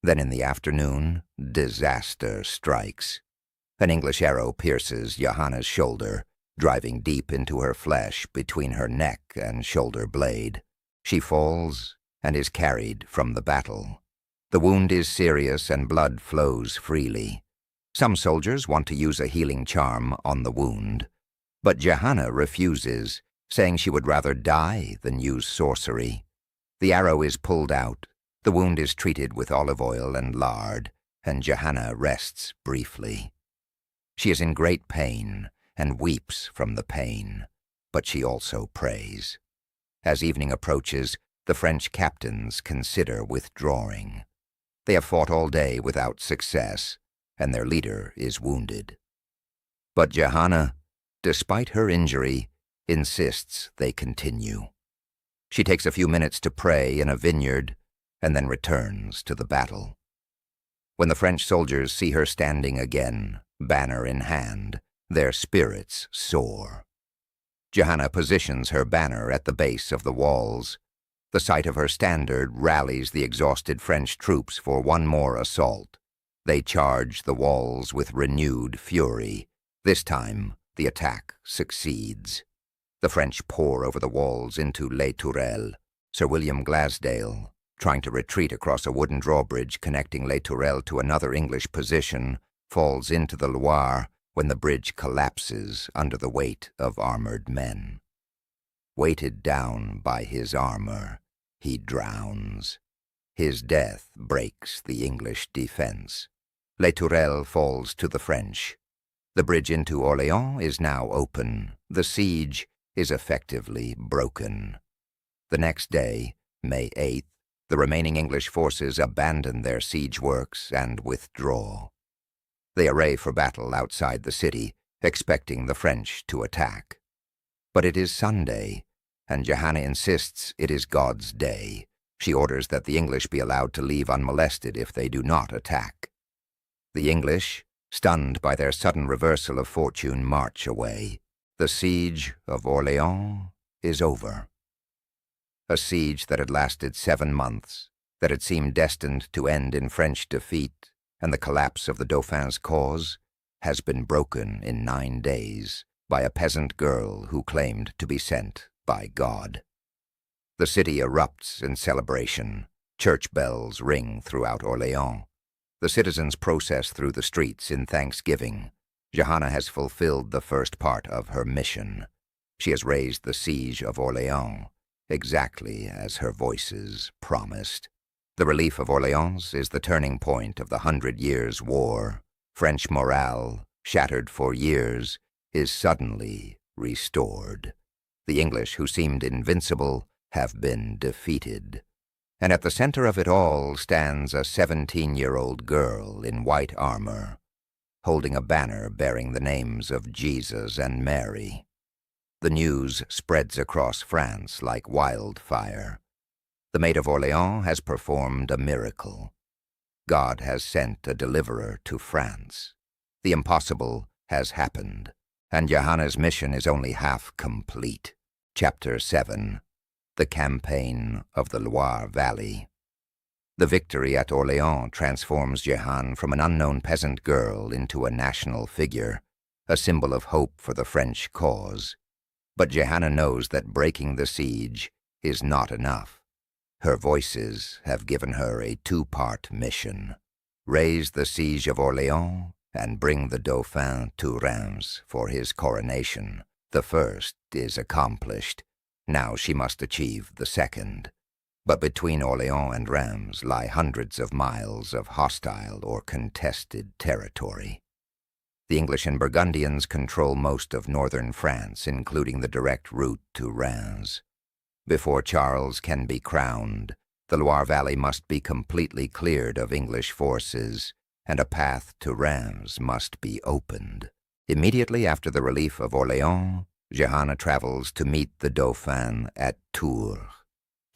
Then in the afternoon, disaster strikes. An English arrow pierces Johanna's shoulder, driving deep into her flesh between her neck and shoulder blade. She falls and is carried from the battle. The wound is serious and blood flows freely. Some soldiers want to use a healing charm on the wound, but Johanna refuses, saying she would rather die than use sorcery. The arrow is pulled out, the wound is treated with olive oil and lard, and Johanna rests briefly. She is in great pain and weeps from the pain, but she also prays. As evening approaches, the French captains consider withdrawing. They have fought all day without success, and their leader is wounded. But Johanna, despite her injury, insists they continue. She takes a few minutes to pray in a vineyard and then returns to the battle. When the French soldiers see her standing again, banner in hand, their spirits soar. Johanna positions her banner at the base of the walls. The sight of her standard rallies the exhausted French troops for one more assault. They charge the walls with renewed fury. This time, the attack succeeds. The French pour over the walls into Les Tourelles. Sir William Glasdale, trying to retreat across a wooden drawbridge connecting Les Tourelles to another English position, falls into the Loire when the bridge collapses under the weight of armored men. Weighted down by his armor, he drowns. His death breaks the English defense. Les Tourelles falls to the French. The bridge into Orléans is now open. The siege is effectively broken. The next day, May 8th, the remaining English forces abandon their siege works and withdraw. They array for battle outside the city, expecting the French to attack. But it is Sunday, and Johanna insists it is God's day. She orders that the English be allowed to leave unmolested if they do not attack. The English, stunned by their sudden reversal of fortune, march away. The Siege of Orléans is over. A siege that had lasted 7 months, that had seemed destined to end in French defeat and the collapse of the Dauphin's cause, has been broken in 9 days by a peasant girl who claimed to be sent by God. The city erupts in celebration. Church bells ring throughout Orléans. The citizens process through the streets in thanksgiving. Johanna has fulfilled the first part of her mission. She has raised the Siege of Orléans, exactly as her voices promised. The relief of Orléans is the turning point of the 100 Years' War. French morale, shattered for years, is suddenly restored. The English, who seemed invincible, have been defeated. And at the center of it all stands a 17-year-old girl in white armor, holding a banner bearing the names of Jesus and Mary. The news spreads across France like wildfire. The Maid of Orléans has performed a miracle. God has sent a deliverer to France. The impossible has happened, and Johanna's mission is only half complete. Chapter 7. The Campaign of the Loire Valley. The victory at Orléans transforms Johanna from an unknown peasant girl into a national figure, a symbol of hope for the French cause. But Johanna knows that breaking the siege is not enough. Her voices have given her a 2-part mission: raise the Siege of Orléans and bring the Dauphin to Reims for his coronation. The first is accomplished. Now she must achieve the second. But between Orléans and Reims lie hundreds of miles of hostile or contested territory. The English and Burgundians control most of northern France, including the direct route to Reims. Before Charles can be crowned, the Loire Valley must be completely cleared of English forces, and a path to Reims must be opened. Immediately after the relief of Orléans, Jehanne travels to meet the Dauphin at Tours.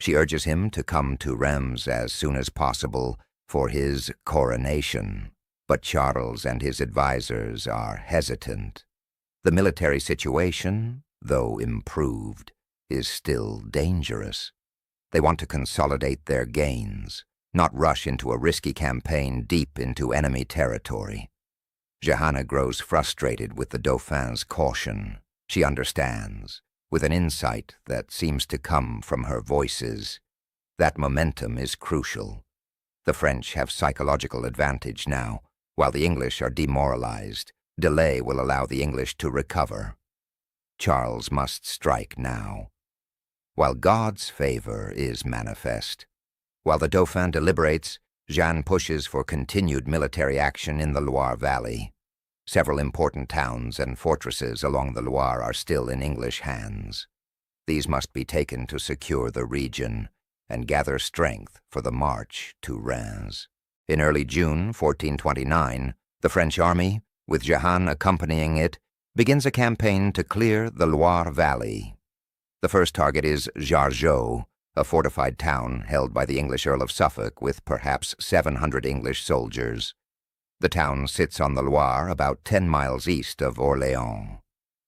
She urges him to come to Reims as soon as possible for his coronation, but Charles and his advisors are hesitant. The military situation, though improved, is still dangerous. They want to consolidate their gains, not rush into a risky campaign deep into enemy territory. Jehanne grows frustrated with the Dauphin's caution. She understands, with an insight that seems to come from her voices, that momentum is crucial. The French have psychological advantage now, while the English are demoralized. Delay will allow the English to recover. Charles must strike now, while God's favor is manifest. While the Dauphin deliberates, Jeanne pushes for continued military action in the Loire Valley. Several important towns and fortresses along the Loire are still in English hands. These must be taken to secure the region and gather strength for the march to Reims. In early June 1429, the French army, with Jehanne accompanying it, begins a campaign to clear the Loire Valley. The first target is Jargeau, a fortified town held by the English Earl of Suffolk with perhaps 700 English soldiers. The town sits on the Loire about 10 miles east of Orléans.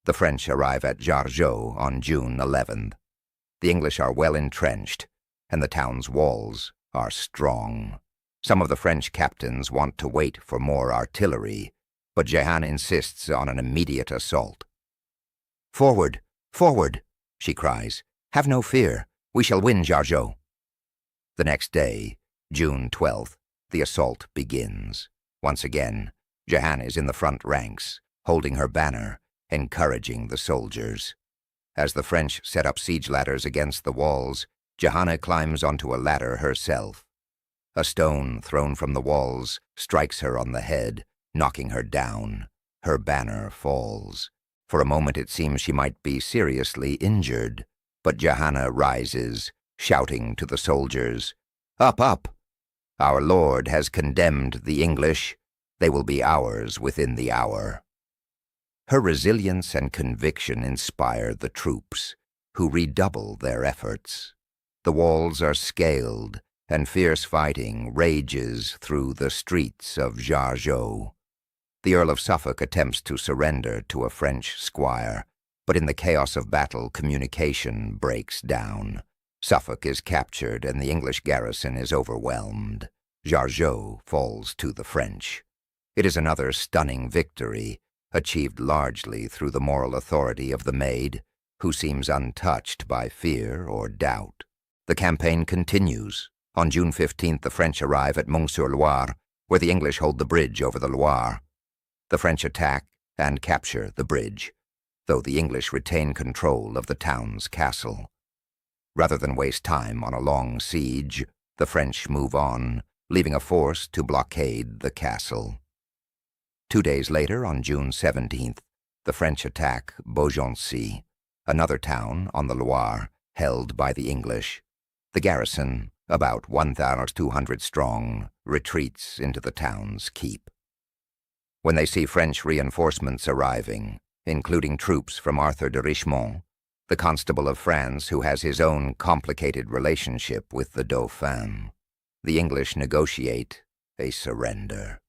The French arrive at Jargeau on June 11th. The English are well entrenched, and the town's walls are strong. Some of the French captains want to wait for more artillery, but Jehanne insists on an immediate assault. "Forward! Forward!" she cries. "Have no fear. We shall win Jargeau." The next day, June 12th, the assault begins. Once again, Jehanne is in the front ranks, holding her banner, encouraging the soldiers. As the French set up siege ladders against the walls, Jehanne climbs onto a ladder herself. A stone thrown from the walls strikes her on the head, knocking her down. Her banner falls. For a moment it seems she might be seriously injured, but Jehanne rises, shouting to the soldiers, "Up, up! Our Lord has condemned the English. They will be ours within the hour." Her resilience and conviction inspire the troops, who redouble their efforts. The walls are scaled, and fierce fighting rages through the streets of Jargeau. The Earl of Suffolk attempts to surrender to a French squire, but in the chaos of battle, communication breaks down. Suffolk is captured and the English garrison is overwhelmed. Jargeau falls to the French. It is another stunning victory, achieved largely through the moral authority of the Maid, who seems untouched by fear or doubt. The campaign continues. On June 15th, the French arrive at Mont-sur-Loire, where the English hold the bridge over the Loire. The French attack and capture the bridge, though the English retain control of the town's castle. Rather than waste time on a long siege, the French move on, leaving a force to blockade the castle. 2 days later, on June 17th, the French attack Beaugency, another town on the Loire held by the English. The garrison, about 1,200 strong, retreats into the town's keep. When they see French reinforcements arriving, including troops from Arthur de Richemont, the Constable of France who has his own complicated relationship with the Dauphin, the English negotiate a surrender.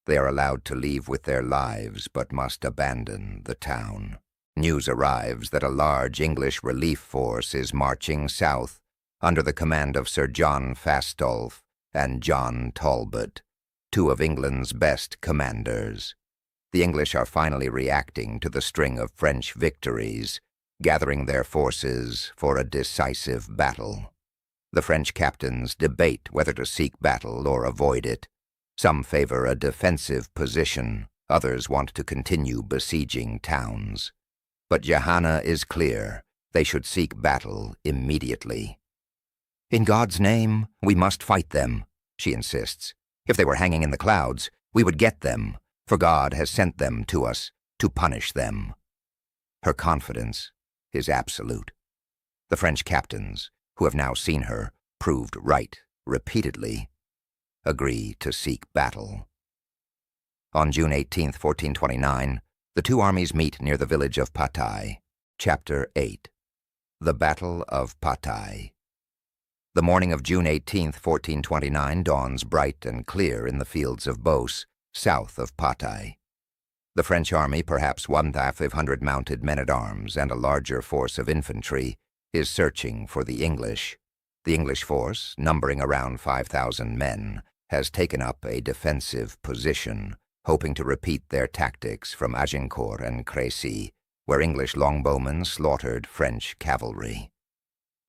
They are allowed to leave with their lives but must abandon the town. News arrives that a large English relief force is marching south under the command of Sir John Fastolfe and John Talbot, two of England's best commanders. The English are finally reacting to the string of French victories, gathering their forces for a decisive battle. The French captains debate whether to seek battle or avoid it. Some favor a defensive position, others want to continue besieging towns. But Jehanne is clear, they should seek battle immediately. "In God's name, we must fight them," she insists. "If they were hanging in the clouds, we would get them, for God has sent them to us to punish them." Her confidence is absolute. The French captains, who have now seen her proved right repeatedly, agree to seek battle. On June 18, 1429, The two armies meet near the village of Patay. Chapter 8. The Battle of Patay. The morning of June 18, 1429, dawns bright and clear in the fields of Beauce, south of Patay. The French army, perhaps 1,500 mounted men-at-arms and a larger force of infantry, is searching for the English. The English force, numbering around 5,000 men, has taken up a defensive position, hoping to repeat their tactics from Agincourt and Crécy, where English longbowmen slaughtered French cavalry.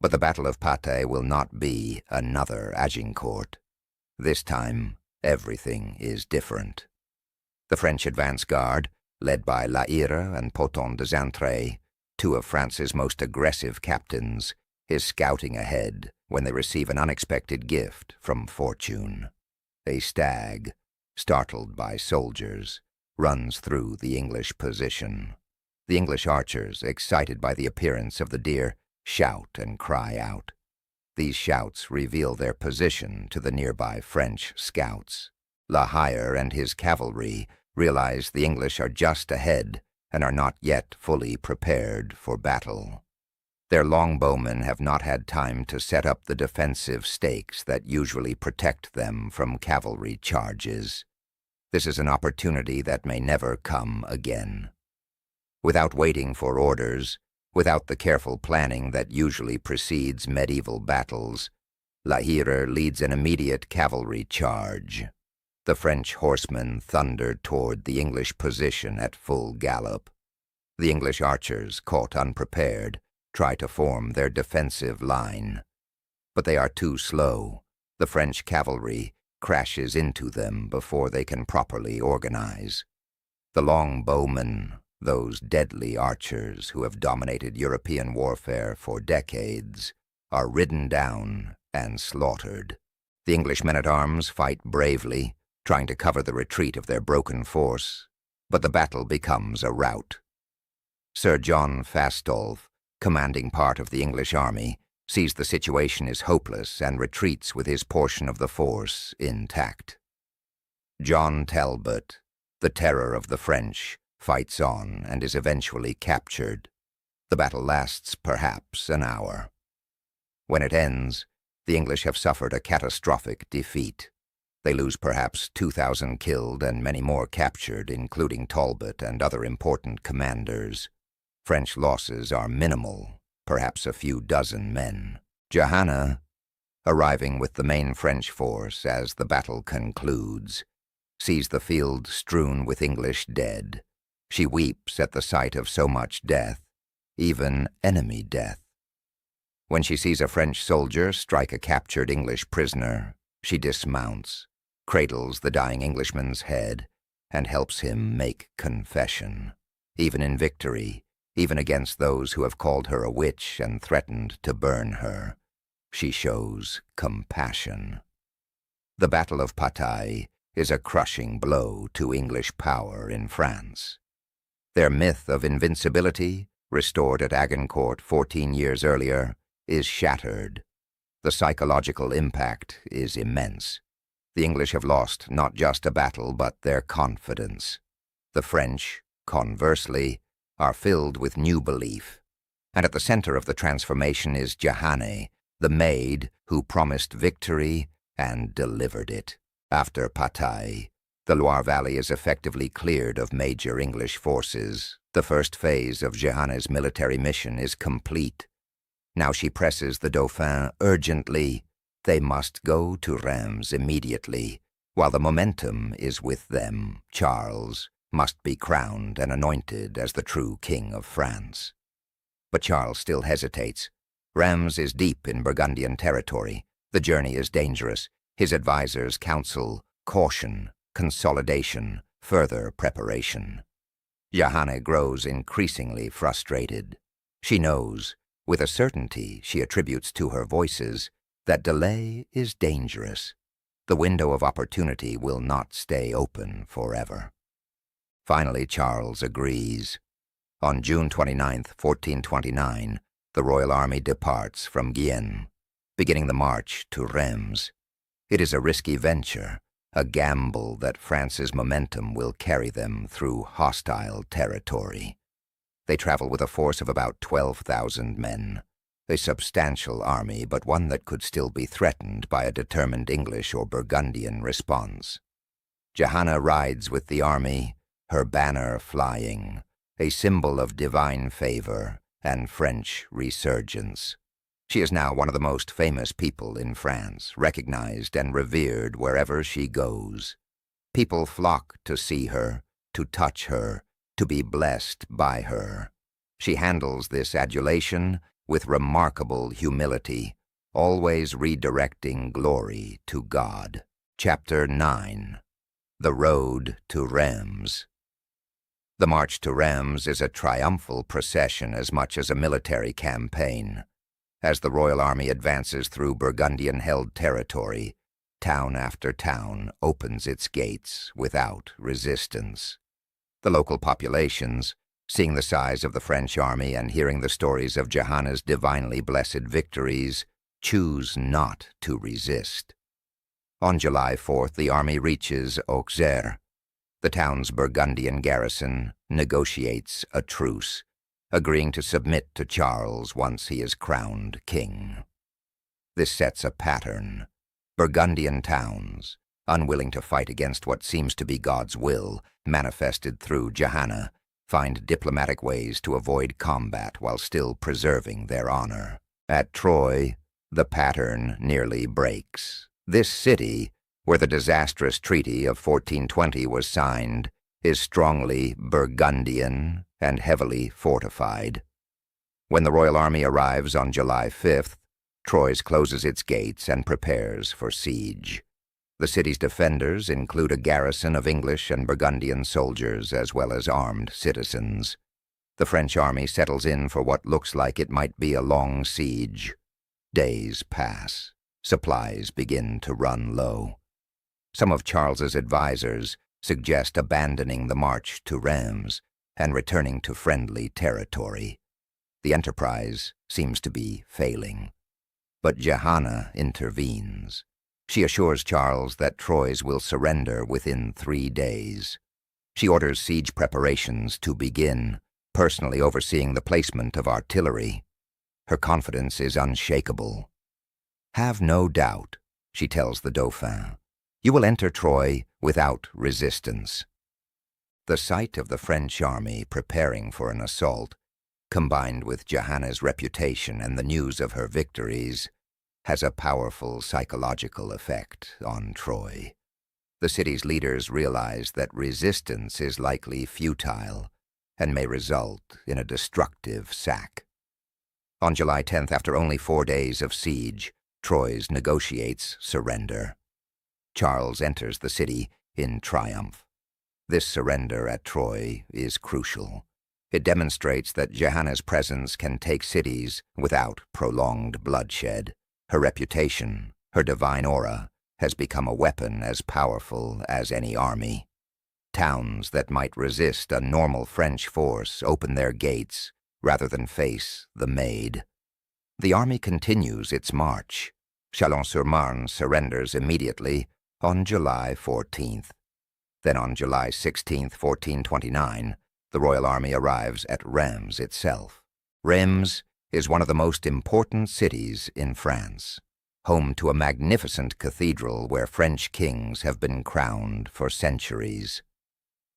But the Battle of Patay will not be another Agincourt. This time, everything is different. The French advance guard, led by La Hire and Poton de Xaintrailles, two of France's most aggressive captains, is scouting ahead when they receive an unexpected gift from fortune. A stag, startled by soldiers, runs through the English position. The English archers, excited by the appearance of the deer, shout and cry out. These shouts reveal their position to the nearby French scouts. La Hire and his cavalry realize the English are just ahead and are not yet fully prepared for battle. Their longbowmen have not had time to set up the defensive stakes that usually protect them from cavalry charges. This is an opportunity that may never come again. Without waiting for orders, without the careful planning that usually precedes medieval battles, La Hire leads an immediate cavalry charge. The French horsemen thunder toward the English position at full gallop. The English archers, caught unprepared, try to form their defensive line. But they are too slow. The French cavalry crashes into them before they can properly organize. The longbowmen, those deadly archers who have dominated European warfare for decades, are ridden down and slaughtered. The English men-at-arms fight bravely, trying to cover the retreat of their broken force, but the battle becomes a rout. Sir John Fastolfe, commanding part of the English army, sees the situation is hopeless and retreats with his portion of the force intact. John Talbot, the terror of the French, fights on and is eventually captured. The battle lasts perhaps an hour. When it ends, the English have suffered a catastrophic defeat. They lose perhaps 2,000 killed and many more captured, including Talbot and other important commanders. French losses are minimal, perhaps a few dozen men. Johanna, arriving with the main French force as the battle concludes, sees the field strewn with English dead. She weeps at the sight of so much death, even enemy death. When she sees a French soldier strike a captured English prisoner, she dismounts, cradles the dying Englishman's head, and helps him make confession. Even in victory, even against those who have called her a witch and threatened to burn her, she shows compassion. The Battle of Patay is a crushing blow to English power in France. Their myth of invincibility, restored at Agincourt 14 years earlier, is shattered. The psychological impact is immense. The English have lost not just a battle, but their confidence. The French, conversely, are filled with new belief. And at the center of the transformation is Johanna, the maid who promised victory and delivered it. After Patay, the Loire Valley is effectively cleared of major English forces. The first phase of Johanna's military mission is complete. Now she presses the Dauphin urgently. They must go to Reims immediately. While the momentum is with them, Charles must be crowned and anointed as the true King of France. But Charles still hesitates. Reims is deep in Burgundian territory. The journey is dangerous. His advisors counsel caution, consolidation, further preparation. Johanna grows increasingly frustrated. She knows, with a certainty she attributes to her voices, that delay is dangerous. The window of opportunity will not stay open forever. Finally, Charles agrees. On June 29, 1429, the royal army departs from Gien, beginning the march to Reims. It is a risky venture, a gamble that France's momentum will carry them through hostile territory. They travel with a force of about 12,000 men, a substantial army, but one that could still be threatened by a determined English or Burgundian response. Johanna rides with the army, her banner flying, a symbol of divine favor and French resurgence. She is now one of the most famous people in France, recognized and revered wherever she goes. People flock to see her, to touch her, to be blessed by her. She handles this adulation with remarkable humility, always redirecting glory to God. Chapter 9. The Road to Reims. The march to Reims is a triumphal procession as much as a military campaign. As the royal army advances through Burgundian-held territory, town after town opens its gates without resistance. The local populations, seeing the size of the French army and hearing the stories of Johanna's divinely blessed victories, choose not to resist. On July 4th, the army reaches Auxerre. The town's Burgundian garrison negotiates a truce, agreeing to submit to Charles once he is crowned king. This sets a pattern. Burgundian towns, unwilling to fight against what seems to be God's will, manifested through Johanna, find diplomatic ways to avoid combat while still preserving their honor. At Troyes, the pattern nearly breaks. This city, where the disastrous treaty of 1420 was signed, is strongly Burgundian and heavily fortified. When the royal army arrives on July 5th, Troyes closes its gates and prepares for siege. The city's defenders include a garrison of English and Burgundian soldiers as well as armed citizens. The French army settles in for what looks like it might be a long siege. Days pass. Supplies begin to run low. Some of Charles's advisors suggest abandoning the march to Reims and returning to friendly territory. The enterprise seems to be failing. But Johanna intervenes. She assures Charles that Troyes will surrender within 3 days. She orders siege preparations to begin, personally overseeing the placement of artillery. Her confidence is unshakable. "Have no doubt," she tells the Dauphin. "You will enter Troyes without resistance." The sight of the French army preparing for an assault, combined with Johanna's reputation and the news of her victories, has a powerful psychological effect on Troyes. The city's leaders realize that resistance is likely futile and may result in a destructive sack. On July 10th, after only 4 days of siege, Troyes negotiates surrender. Charles enters the city in triumph. This surrender at Troyes is crucial. It demonstrates that Johanna's presence can take cities without prolonged bloodshed. Her reputation, her divine aura, has become a weapon as powerful as any army. Towns that might resist a normal French force open their gates rather than face the Maid. The army continues its march. Chalon-sur-Marne surrenders immediately on July 14th. Then on July 16th, 1429, the royal army arrives at Reims itself. Reims is one of the most important cities in France, home to a magnificent cathedral where French kings have been crowned for centuries.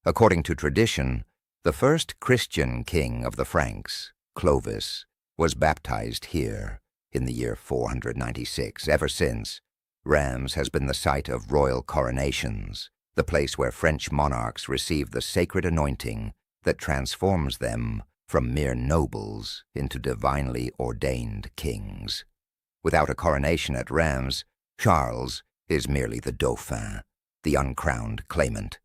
According to tradition, the first Christian king of the Franks, Clovis, was baptized here in the year 496. Ever since, Reims has been the site of royal coronations, the place where French monarchs receive the sacred anointing that transforms them from mere nobles into divinely ordained kings. Without a coronation at Reims, Charles is merely the Dauphin, the uncrowned claimant.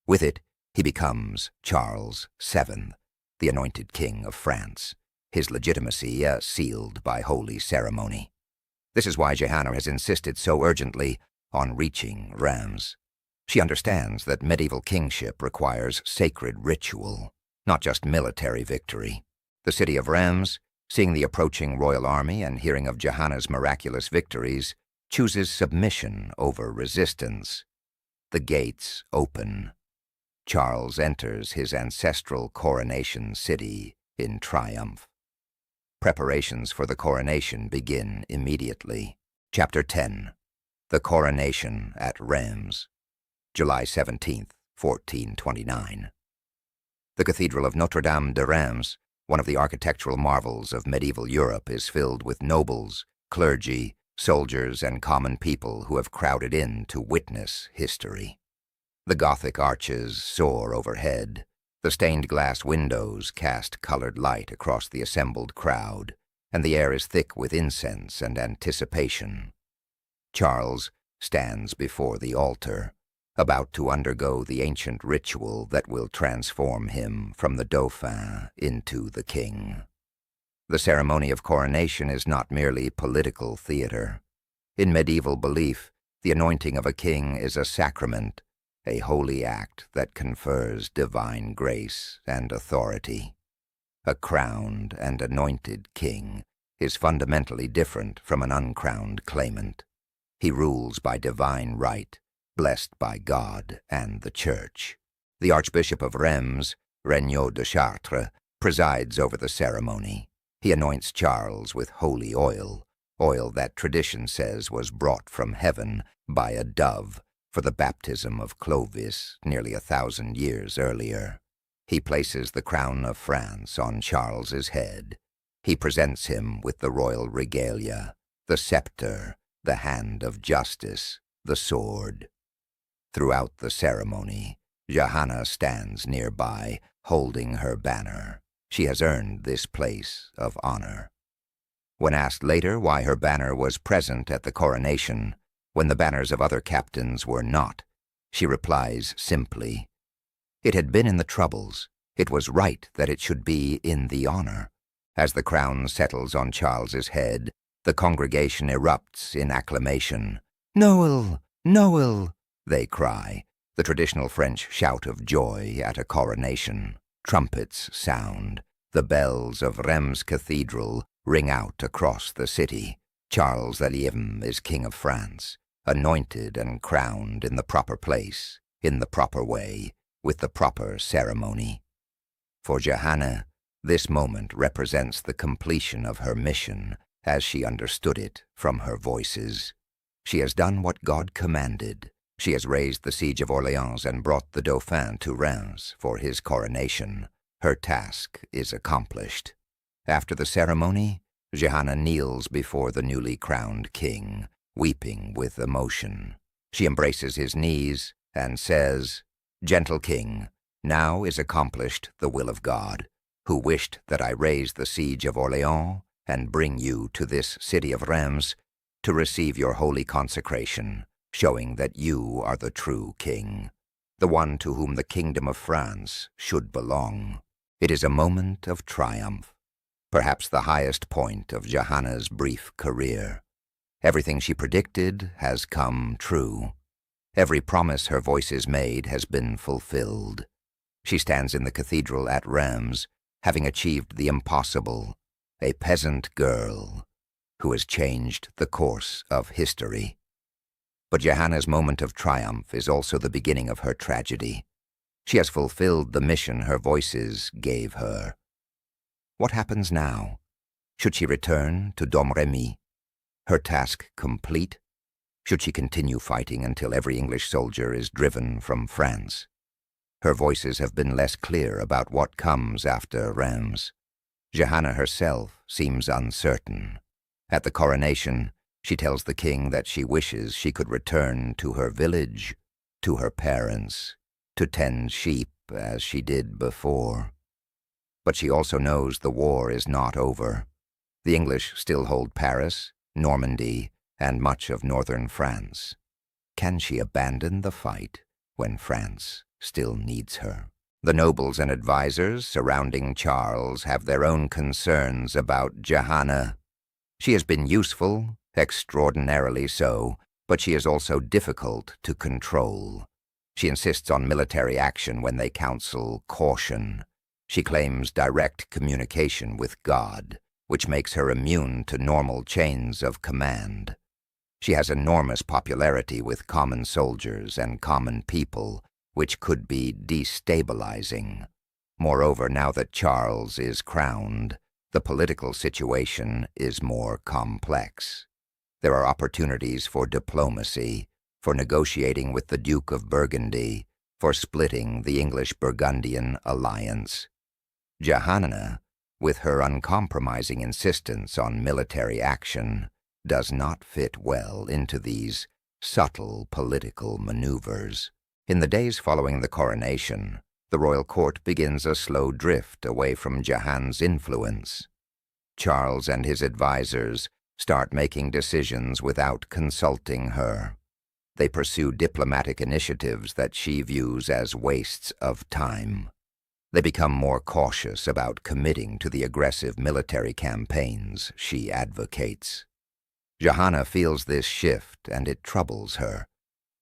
With it, he becomes Charles VII, the anointed king of France, his legitimacy sealed by holy ceremony. This is why Johanna has insisted so urgently on reaching Reims. She understands that medieval kingship requires sacred ritual, not just military victory. The city of Reims, seeing the approaching royal army and hearing of Johanna's miraculous victories, chooses submission over resistance. The gates open. Charles enters his ancestral coronation city in triumph. Preparations for the coronation begin immediately. Chapter 10. The Coronation at Reims, July 17th, 1429. The Cathedral of Notre-Dame de Reims, one of the architectural marvels of medieval Europe, is filled with nobles, clergy, soldiers, and common people who have crowded in to witness history. The Gothic arches soar overhead. The stained glass windows cast colored light across the assembled crowd, and the air is thick with incense and anticipation. Charles stands before the altar, about to undergo the ancient ritual that will transform him from the Dauphin into the king. The ceremony of coronation is not merely political theater. In medieval belief, the anointing of a king is a sacrament, a holy act that confers divine grace and authority. A crowned and anointed king is fundamentally different from an uncrowned claimant. He rules by divine right, blessed by God and the Church. The Archbishop of Reims, Regnault de Chartres, presides over the ceremony. He anoints Charles with holy oil that tradition says was brought from heaven by a dove for the baptism of Clovis nearly 1,000 years earlier. He places the crown of France on Charles's head. He presents him with the royal regalia, the scepter, the hand of justice, the sword. Throughout the ceremony, Johanna stands nearby, holding her banner. She has earned this place of honor. When asked later why her banner was present at the coronation, when the banners of other captains were not, she replies simply, "It had been in the troubles. It was right that it should be in the honor." As the crown settles on Charles's head, the congregation erupts in acclamation. "Noel! Noel!" they cry, the traditional French shout of joy at a coronation. Trumpets sound. The bells of Reims Cathedral ring out across the city. Charles VII is King of France, anointed and crowned in the proper place, in the proper way, with the proper ceremony. For Johanna, this moment represents the completion of her mission as she understood it from her voices. She has done what God commanded. She has raised the Siege of Orléans and brought the Dauphin to Reims for his coronation. Her task is accomplished. After the ceremony, Johanna kneels before the newly crowned king, weeping with emotion. She embraces his knees and says, "Gentle king, now is accomplished the will of God, who wished that I raise the Siege of Orléans and bring you to this city of Reims to receive your holy consecration, showing that you are the true king, the one to whom the kingdom of France should belong." It is a moment of triumph, perhaps the highest point of Johanna's brief career. Everything she predicted has come true. Every promise her voices made has been fulfilled. She stands in the cathedral at Reims, having achieved the impossible, a peasant girl who has changed the course of history. But Johanna's moment of triumph is also the beginning of her tragedy. She has fulfilled the mission her voices gave her. What happens now? Should she return to Domrémy, her task complete? Should she continue fighting until every English soldier is driven from France? Her voices have been less clear about what comes after Reims. Johanna herself seems uncertain. At the coronation, she tells the king that she wishes she could return to her village, to her parents, to tend sheep as she did before. But she also knows the war is not over. The English still hold Paris, Normandy, and much of northern France. Can she abandon the fight when France still needs her? The nobles and advisers surrounding Charles have their own concerns about Johanna. She has been useful, extraordinarily so, but she is also difficult to control. She insists on military action when they counsel caution. She claims direct communication with God, which makes her immune to normal chains of command. She has enormous popularity with common soldiers and common people, which could be destabilizing. Moreover, now that Charles is crowned, the political situation is more complex. There are opportunities for diplomacy, for negotiating with the Duke of Burgundy, for splitting the English-Burgundian alliance. Johanna, with her uncompromising insistence on military action, does not fit well into these subtle political maneuvers. In the days following the coronation, the royal court begins a slow drift away from Johanna's influence. Charles and his advisors start making decisions without consulting her. They pursue diplomatic initiatives that she views as wastes of time. They become more cautious about committing to the aggressive military campaigns she advocates. Johanna feels this shift, and it troubles her.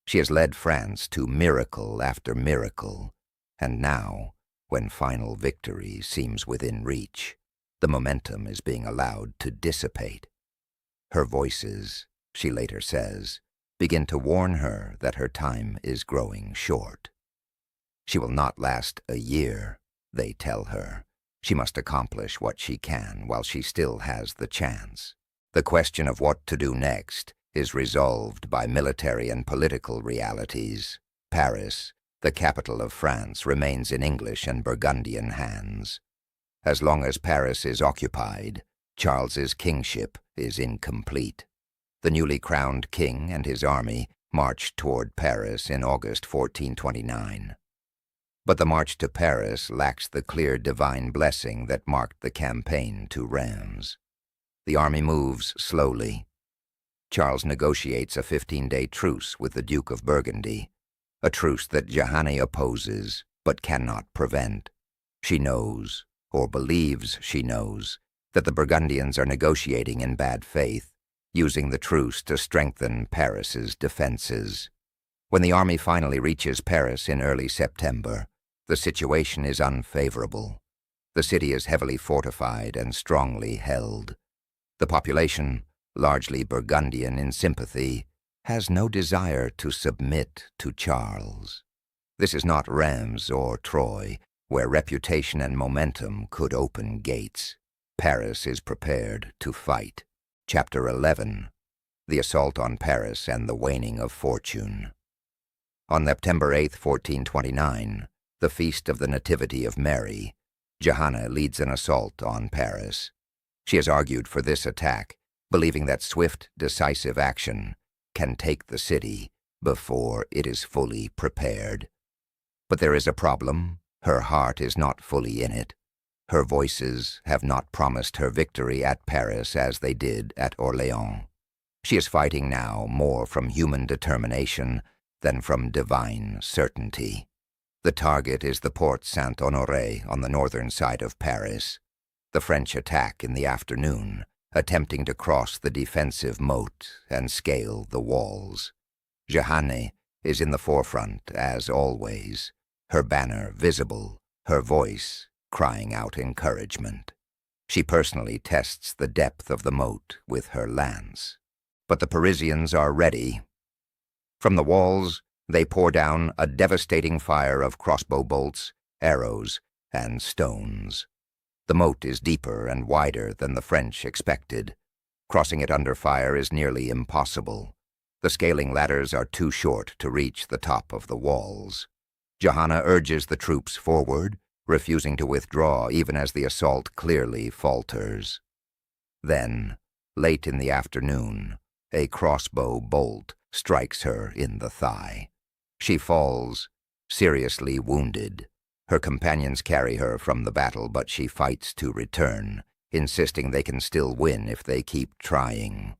She has led France to miracle after miracle, and now, when final victory seems within reach, the momentum is being allowed to dissipate. Her voices, she later says, begin to warn her that her time is growing short. She will not last a year, they tell her. She must accomplish what she can while she still has the chance. The question of what to do next is resolved by military and political realities. Paris, the capital of France, remains in English and Burgundian hands. As long as Paris is occupied, Charles's kingship is incomplete. The newly crowned king and his army marched toward Paris in August 1429. But the march to Paris lacks the clear divine blessing that marked the campaign to Reims. The army moves slowly. Charles negotiates a 15-day truce with the Duke of Burgundy, a truce that Johanna opposes but cannot prevent. She knows, or believes she knows, that the Burgundians are negotiating in bad faith, using the truce to strengthen Paris's defenses. When the army finally reaches Paris in early September, the situation is unfavorable. The city is heavily fortified and strongly held. The population, largely Burgundian in sympathy, has no desire to submit to Charles. This is not Reims or Troyes, where reputation and momentum could open gates. Paris is prepared to fight. Chapter 11. The Assault on Paris and the Waning of Fortune. On September 8, 1429, the feast of the Nativity of Mary, Johanna leads an assault on Paris. She has argued for this attack, believing that swift, decisive action can take the city before it is fully prepared. But there is a problem. Her heart is not fully in it. Her voices have not promised her victory at Paris as they did at Orléans. She is fighting now more from human determination than from divine certainty. The target is the Porte Saint-Honoré on the northern side of Paris. The French attack in the afternoon, attempting to cross the defensive moat and scale the walls. Johanna is in the forefront, as always, her banner visible, her voice crying out encouragement. She personally tests the depth of the moat with her lance. But the Parisians are ready. From the walls, they pour down a devastating fire of crossbow bolts, arrows, and stones. The moat is deeper and wider than the French expected. Crossing it under fire is nearly impossible. The scaling ladders are too short to reach the top of the walls. Johanna urges the troops forward, refusing to withdraw even as the assault clearly falters. Then, late in the afternoon, a crossbow bolt strikes her in the thigh. She falls, seriously wounded. Her companions carry her from the battle, but she fights to return, insisting they can still win if they keep trying.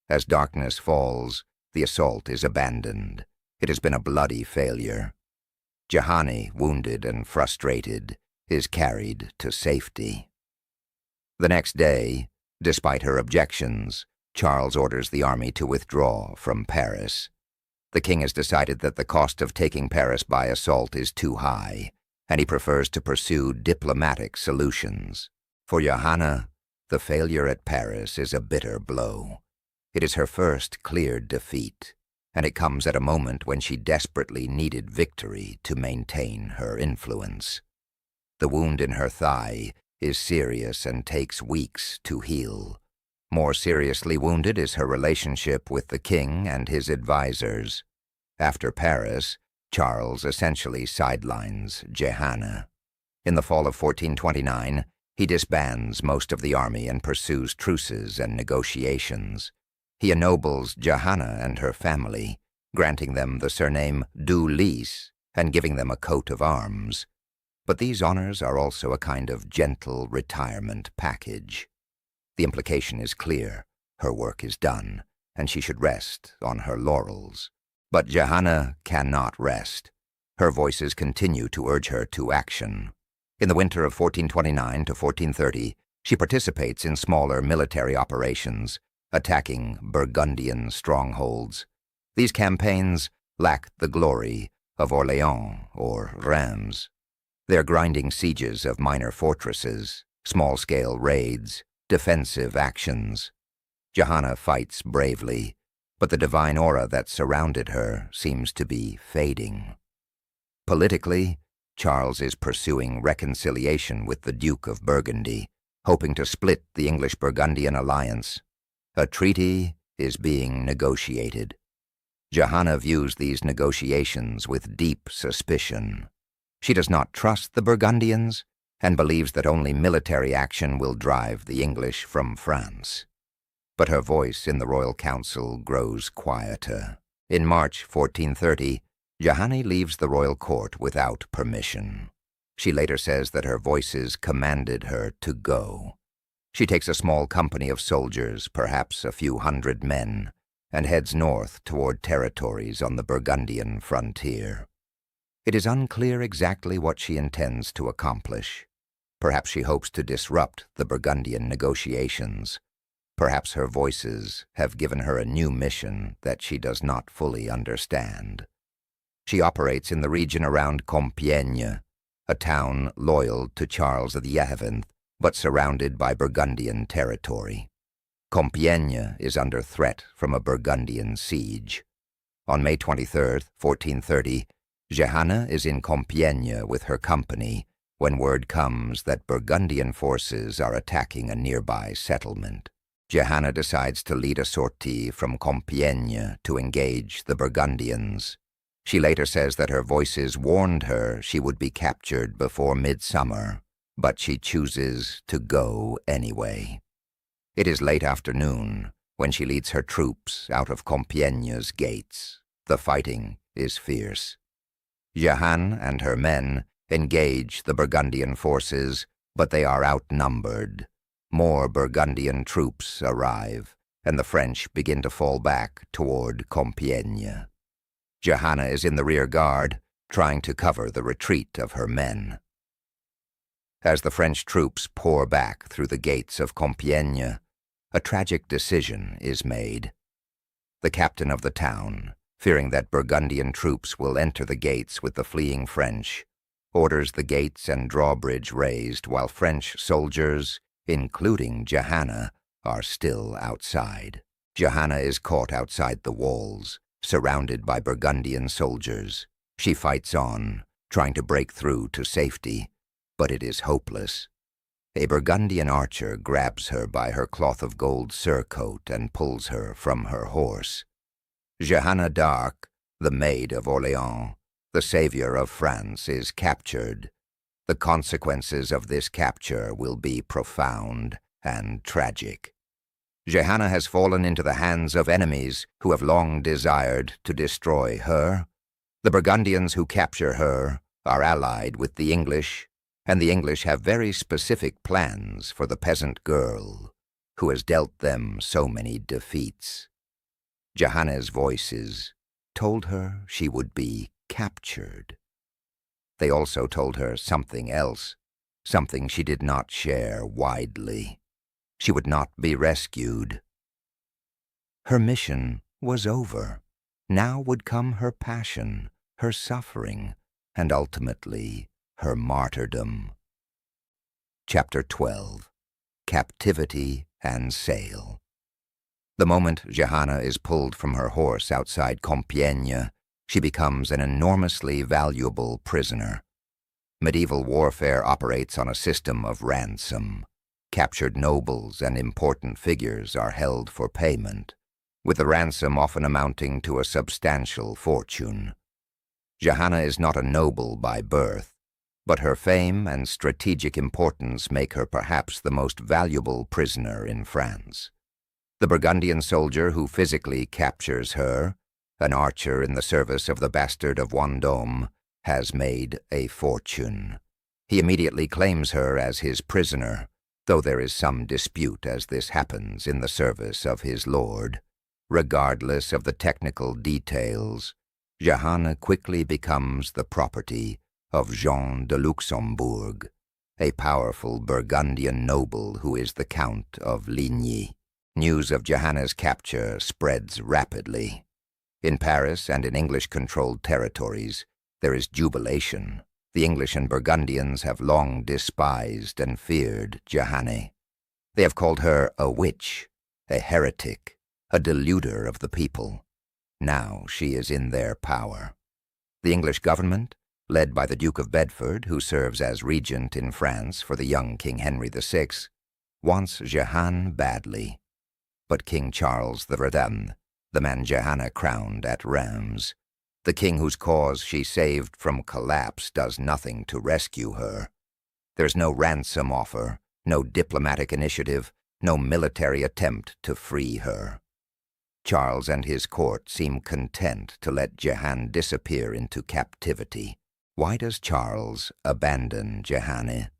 As darkness falls, the assault is abandoned. It has been a bloody failure. Johanna, wounded and frustrated, is carried to safety. The next day, despite her objections, Charles orders the army to withdraw from Paris. The king has decided that the cost of taking Paris by assault is too high, and he prefers to pursue diplomatic solutions. For Johanna, the failure at Paris is a bitter blow. It is her first clear defeat, and it comes at a moment when she desperately needed victory to maintain her influence. The wound in her thigh is serious and takes weeks to heal. More seriously wounded is her relationship with the king and his advisors. After Paris, Charles essentially sidelines Johanna. In the fall of 1429, he disbands most of the army and pursues truces and negotiations. He ennobles Johanna and her family, granting them the surname du Lys and giving them a coat of arms. But these honors are also a kind of gentle retirement package. The implication is clear. Her work is done, and she should rest on her laurels. But Johanna cannot rest. Her voices continue to urge her to action. In the winter of 1429 to 1430, she participates in smaller military operations, attacking Burgundian strongholds. These campaigns lack the glory of Orléans or Reims. They're grinding sieges of minor fortresses, small-scale raids, defensive actions. Johanna fights bravely, but the divine aura that surrounded her seems to be fading. Politically, Charles is pursuing reconciliation with the Duke of Burgundy, hoping to split the English-Burgundian alliance. A treaty is being negotiated. Johanna views these negotiations with deep suspicion. She does not trust the Burgundians and believes that only military action will drive the English from France. But her voice in the royal council grows quieter. In March 1430, Johanna leaves the royal court without permission. She later says that her voices commanded her to go. She takes a small company of soldiers, perhaps a few hundred men, and heads north toward territories on the Burgundian frontier. It is unclear exactly what she intends to accomplish. Perhaps she hopes to disrupt the Burgundian negotiations. Perhaps her voices have given her a new mission that she does not fully understand. She operates in the region around Compiègne, a town loyal to Charles VII, but surrounded by Burgundian territory. Compiègne is under threat from a Burgundian siege. On May 23, 1430, Johanna is in Compiègne with her company when word comes that Burgundian forces are attacking a nearby settlement. Johanna decides to lead a sortie from Compiègne to engage the Burgundians. She later says that her voices warned her she would be captured before midsummer, but she chooses to go anyway. It is late afternoon when she leads her troops out of Compiègne's gates. The fighting is fierce. Johanna and her men engage the Burgundian forces, but they are outnumbered. More Burgundian troops arrive, and the French begin to fall back toward Compiègne. Johanna is in the rear guard, trying to cover the retreat of her men. As the French troops pour back through the gates of Compiègne, a tragic decision is made. The captain of the town, fearing that Burgundian troops will enter the gates with the fleeing French, orders the gates and drawbridge raised while French soldiers, including Johanna, are still outside. Johanna is caught outside the walls, surrounded by Burgundian soldiers. She fights on, trying to break through to safety, but it is hopeless. A Burgundian archer grabs her by her cloth of gold surcoat and pulls her from her horse. Johanna d'Arc, the Maid of Orléans, the savior of France, is captured. The consequences of this capture will be profound and tragic. Johanna has fallen into the hands of enemies who have long desired to destroy her. The Burgundians who capture her are allied with the English, and the English have very specific plans for the peasant girl who has dealt them so many defeats. Johanna's voices told her she would be captured. They also told her something else, something she did not share widely. She would not be rescued. Her mission was over. Now would come her passion, her suffering, and ultimately her martyrdom. Chapter 12. Captivity and Sale. The moment Johanna is pulled from her horse outside Compiègne, she becomes an enormously valuable prisoner. Medieval warfare operates on a system of ransom. Captured nobles and important figures are held for payment, with the ransom often amounting to a substantial fortune. Johanna is not a noble by birth, but her fame and strategic importance make her perhaps the most valuable prisoner in France. The Burgundian soldier who physically captures her, an archer in the service of the bastard of Vendôme, has made a fortune. He immediately claims her as his prisoner, though there is some dispute as this happens in the service of his lord. Regardless of the technical details, Johanna quickly becomes the property of Jean de Luxembourg, a powerful Burgundian noble who is the Count of Ligny. News of Johanna's capture spreads rapidly. In Paris and in English-controlled territories, there is jubilation. The English and Burgundians have long despised and feared Johanna. They have called her a witch, a heretic, a deluder of the people. Now she is in their power. The English government, led by the Duke of Bedford, who serves as regent in France for the young King Henry VI, wants Johanna badly. But King Charles VII, the man Johanna crowned at Reims, the king whose cause she saved from collapse, does nothing to rescue her. There's no ransom offer, no diplomatic initiative, no military attempt to free her. Charles and his court seem content to let Johanna disappear into captivity. Why does Charles abandon Johanna?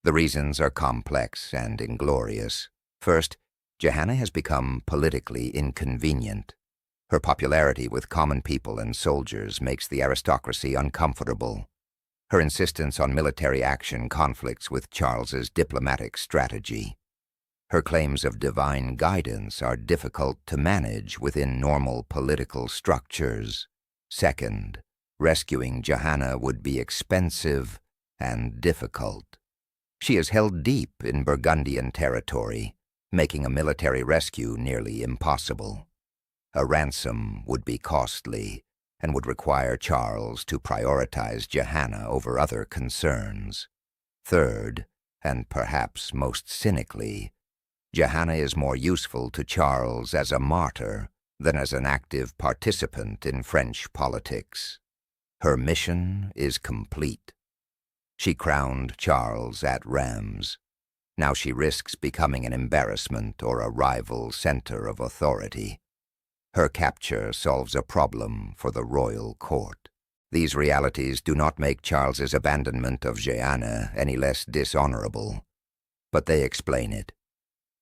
The reasons are complex and inglorious. First, Johanna has become politically inconvenient. Her popularity with common people and soldiers makes the aristocracy uncomfortable. Her insistence on military action conflicts with Charles's diplomatic strategy. Her claims of divine guidance are difficult to manage within normal political structures. Second, rescuing Johanna would be expensive and difficult. She is held deep in Burgundian territory, making a military rescue nearly impossible. A ransom would be costly and would require Charles to prioritize Johanna over other concerns. Third, and perhaps most cynically, Johanna is more useful to Charles as a martyr than as an active participant in French politics. Her mission is complete. She crowned Charles at Reims. Now she risks becoming an embarrassment or a rival center of authority. Her capture solves a problem for the royal court. These realities do not make Charles's abandonment of Johanna any less dishonorable, but they explain it.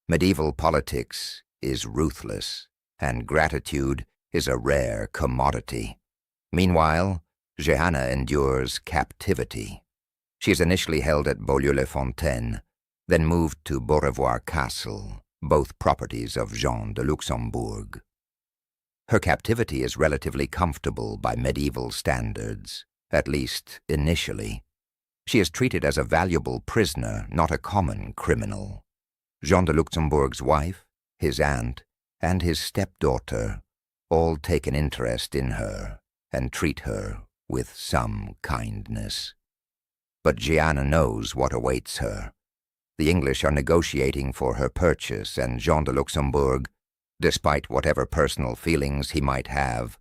Medieval politics is ruthless, and gratitude is a rare commodity. Meanwhile, Johanna endures captivity. She is initially held at Beaulieu-le-Fontaine, then moved to Beaurevoir Castle, both properties of Jean de Luxembourg. Her captivity is relatively comfortable by medieval standards, at least initially. She is treated as a valuable prisoner, not a common criminal. Jean de Luxembourg's wife, his aunt, and his stepdaughter all take an interest in her and treat her with some kindness. But Johanna knows what awaits her. The English are negotiating for her purchase, and Jean de Luxembourg, despite whatever personal feelings he might have,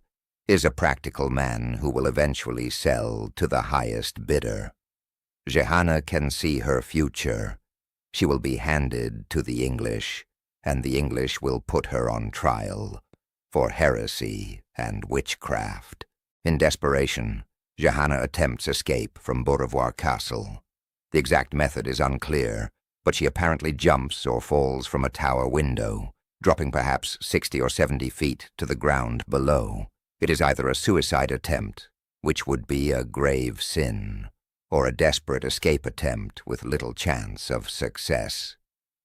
is a practical man who will eventually sell to the highest bidder. Johanna can see her future. She will be handed to the English, and the English will put her on trial for heresy and witchcraft. In desperation, Johanna attempts escape from Beaurevoir Castle. The exact method is unclear, but she apparently jumps or falls from a tower window, dropping perhaps 60 or 70 feet to the ground below. It is either a suicide attempt, which would be a grave sin, or a desperate escape attempt with little chance of success.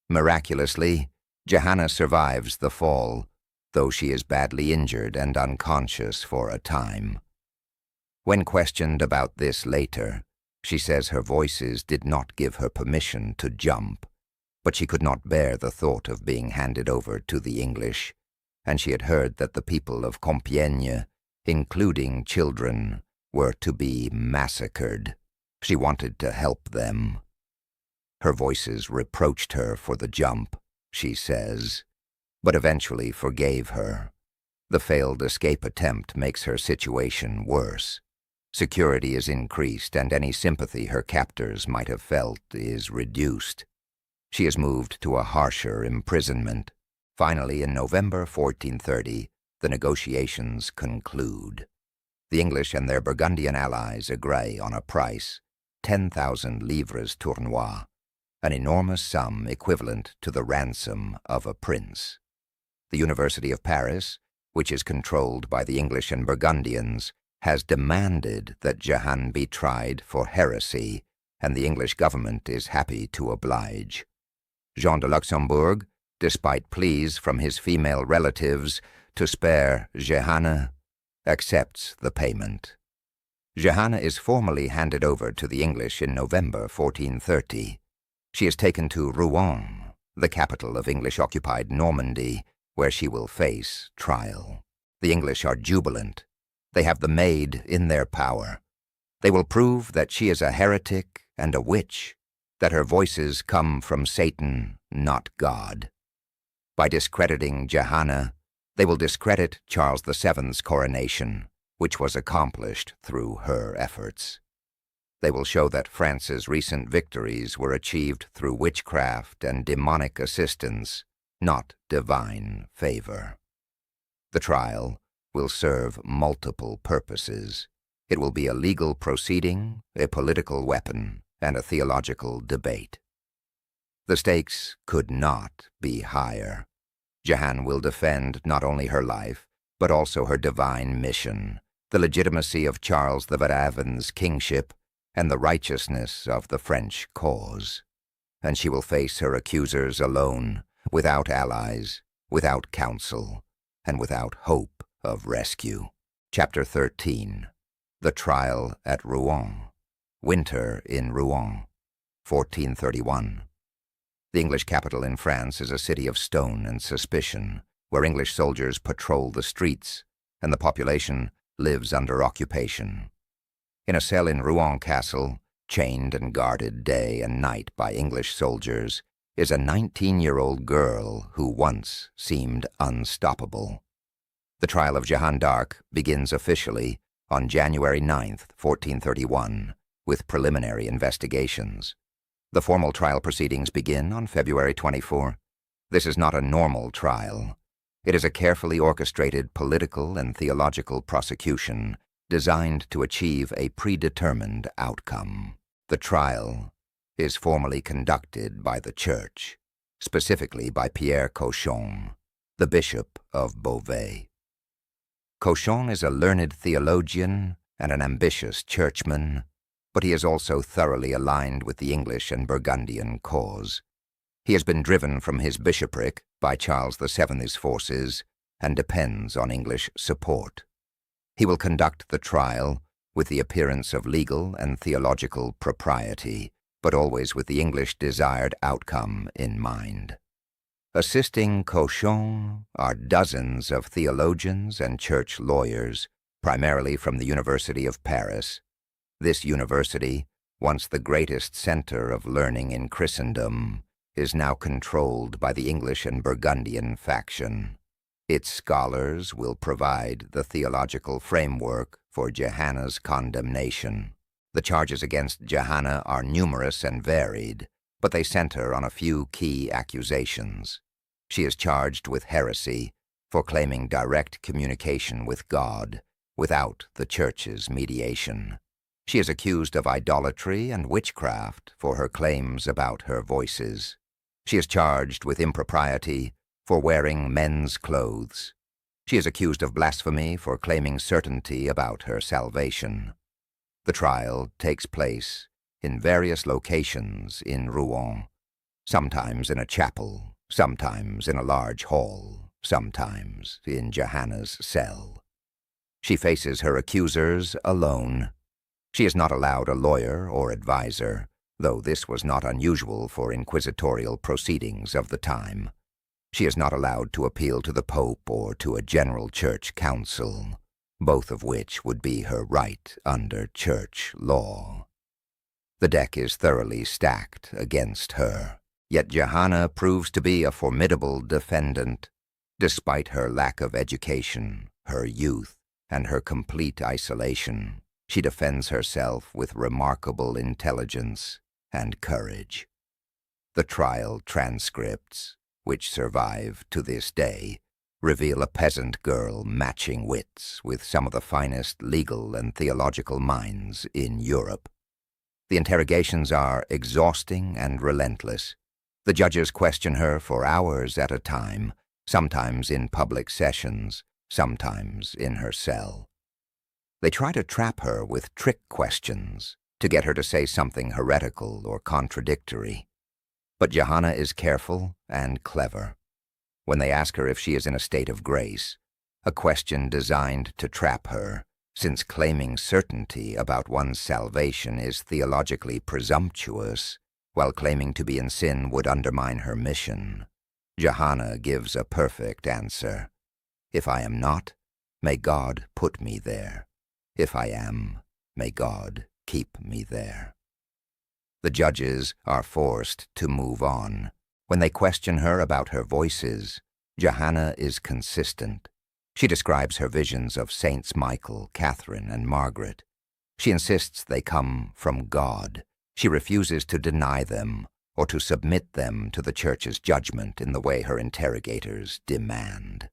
Miraculously, Johanna survives the fall, though she is badly injured and unconscious for a time. When questioned about this later, she says her voices did not give her permission to jump, but she could not bear the thought of being handed over to the English, and she had heard that the people of Compiègne, including children, were to be massacred. She wanted to help them. Her voices reproached her for the jump, she says, but eventually forgave her. The failed escape attempt makes her situation worse. Security is increased, and any sympathy her captors might have felt is reduced. She is moved to a harsher imprisonment. Finally, in November 1430, the negotiations conclude. The English and their Burgundian allies agree on a price, 10,000 livres tournois, an enormous sum equivalent to the ransom of a prince. The University of Paris, which is controlled by the English and Burgundians, has demanded that Jehan be tried for heresy, and the English government is happy to oblige. Jean de Luxembourg, despite pleas from his female relatives to spare Jehanne, accepts the payment. Jehanne is formally handed over to the English in November 1430. She is taken to Rouen, the capital of English-occupied Normandy, where she will face trial. The English are jubilant. They have the Maid in their power. They will prove that she is a heretic and a witch, that her voices come from Satan, not God. By discrediting Jehanne, they will discredit Charles VII's coronation, which was accomplished through her efforts. They will show that France's recent victories were achieved through witchcraft and demonic assistance, not divine favor. The trial will serve multiple purposes. It will be a legal proceeding, a political weapon, and a theological debate. The stakes could not be higher. Jehanne will defend not only her life, but also her divine mission, the legitimacy of Charles the Varavin's kingship, and the righteousness of the French cause. And she will face her accusers alone, without allies, without counsel, and without hope of rescue. Chapter 13. The Trial at Rouen. Winter in Rouen, 1431. The English capital in France is a city of stone and suspicion, where English soldiers patrol the streets, and the population lives under occupation. In a cell in Rouen Castle, chained and guarded day and night by English soldiers, is a 19-year-old girl who once seemed unstoppable. The trial of Jehanne d'Arc begins officially on January 9th, 1431, with preliminary investigations. The formal trial proceedings begin on February 24. This is not a normal trial. It is a carefully orchestrated political and theological prosecution designed to achieve a predetermined outcome. The trial is formally conducted by the Church, specifically by Pierre Cauchon, the Bishop of Beauvais. Cauchon is a learned theologian and an ambitious churchman, but he is also thoroughly aligned with the English and Burgundian cause. He has been driven from his bishopric by Charles VII's forces and depends on English support. He will conduct the trial with the appearance of legal and theological propriety, but always with the English desired outcome in mind. Assisting Cauchon are dozens of theologians and church lawyers, primarily from the University of Paris. This university, once the greatest center of learning in Christendom, is now controlled by the English and Burgundian faction. Its scholars will provide the theological framework for Jehanne's condemnation. The charges against Jehanne are numerous and varied, but they center on a few key accusations. She is charged with heresy for claiming direct communication with God without the Church's mediation. She is accused of idolatry and witchcraft for her claims about her voices. She is charged with impropriety for wearing men's clothes. She is accused of blasphemy for claiming certainty about her salvation. The trial takes place in various locations in Rouen, sometimes in a chapel, sometimes in a large hall, sometimes in Jehanne's cell. She faces her accusers alone. She is not allowed a lawyer or advisor, though this was not unusual for inquisitorial proceedings of the time. She is not allowed to appeal to the Pope or to a general church council, both of which would be her right under church law. The deck is thoroughly stacked against her, yet Johanna proves to be a formidable defendant. Despite her lack of education, her youth, and her complete isolation, she defends herself with remarkable intelligence and courage. The trial transcripts, which survive to this day, reveal a peasant girl matching wits with some of the finest legal and theological minds in Europe. The interrogations are exhausting and relentless. The judges question her for hours at a time, sometimes in public sessions, sometimes in her cell. They try to trap her with trick questions to get her to say something heretical or contradictory. But Johanna is careful and clever. When they ask her if she is in a state of grace, a question designed to trap her, since claiming certainty about one's salvation is theologically presumptuous, while claiming to be in sin would undermine her mission, Johanna gives a perfect answer. If I am not, may God put me there. If I am, may God keep me there. The judges are forced to move on. When they question her about her voices, Johanna is consistent. She describes her visions of Saints Michael, Catherine, and Margaret. She insists they come from God. She refuses to deny them or to submit them to the Church's judgment in the way her interrogators demand.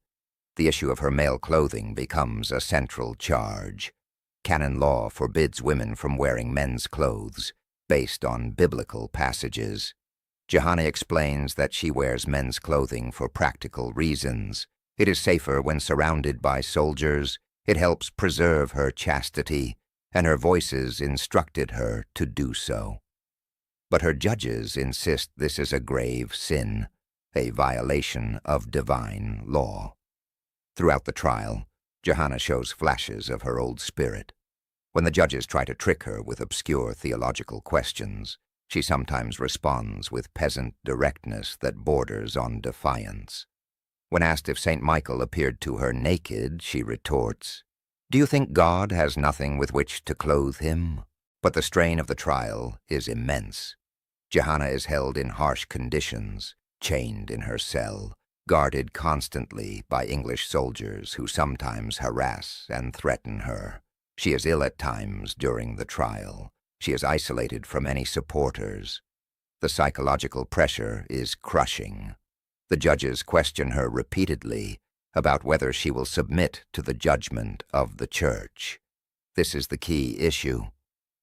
The issue of her male clothing becomes a central charge. Canon law forbids women from wearing men's clothes, based on biblical passages. Johanna explains that she wears men's clothing for practical reasons. It is safer when surrounded by soldiers, it helps preserve her chastity, and her voices instructed her to do so. But her judges insist this is a grave sin, a violation of divine law. Throughout the trial, Johanna shows flashes of her old spirit. When the judges try to trick her with obscure theological questions, she sometimes responds with peasant directness that borders on defiance. When asked if St. Michael appeared to her naked, she retorts, "Do you think God has nothing with which to clothe him?" But the strain of the trial is immense. Johanna is held in harsh conditions, chained in her cell, guarded constantly by English soldiers who sometimes harass and threaten her. She is ill at times during the trial. She is isolated from any supporters. The psychological pressure is crushing. The judges question her repeatedly about whether she will submit to the judgment of the Church. This is the key issue.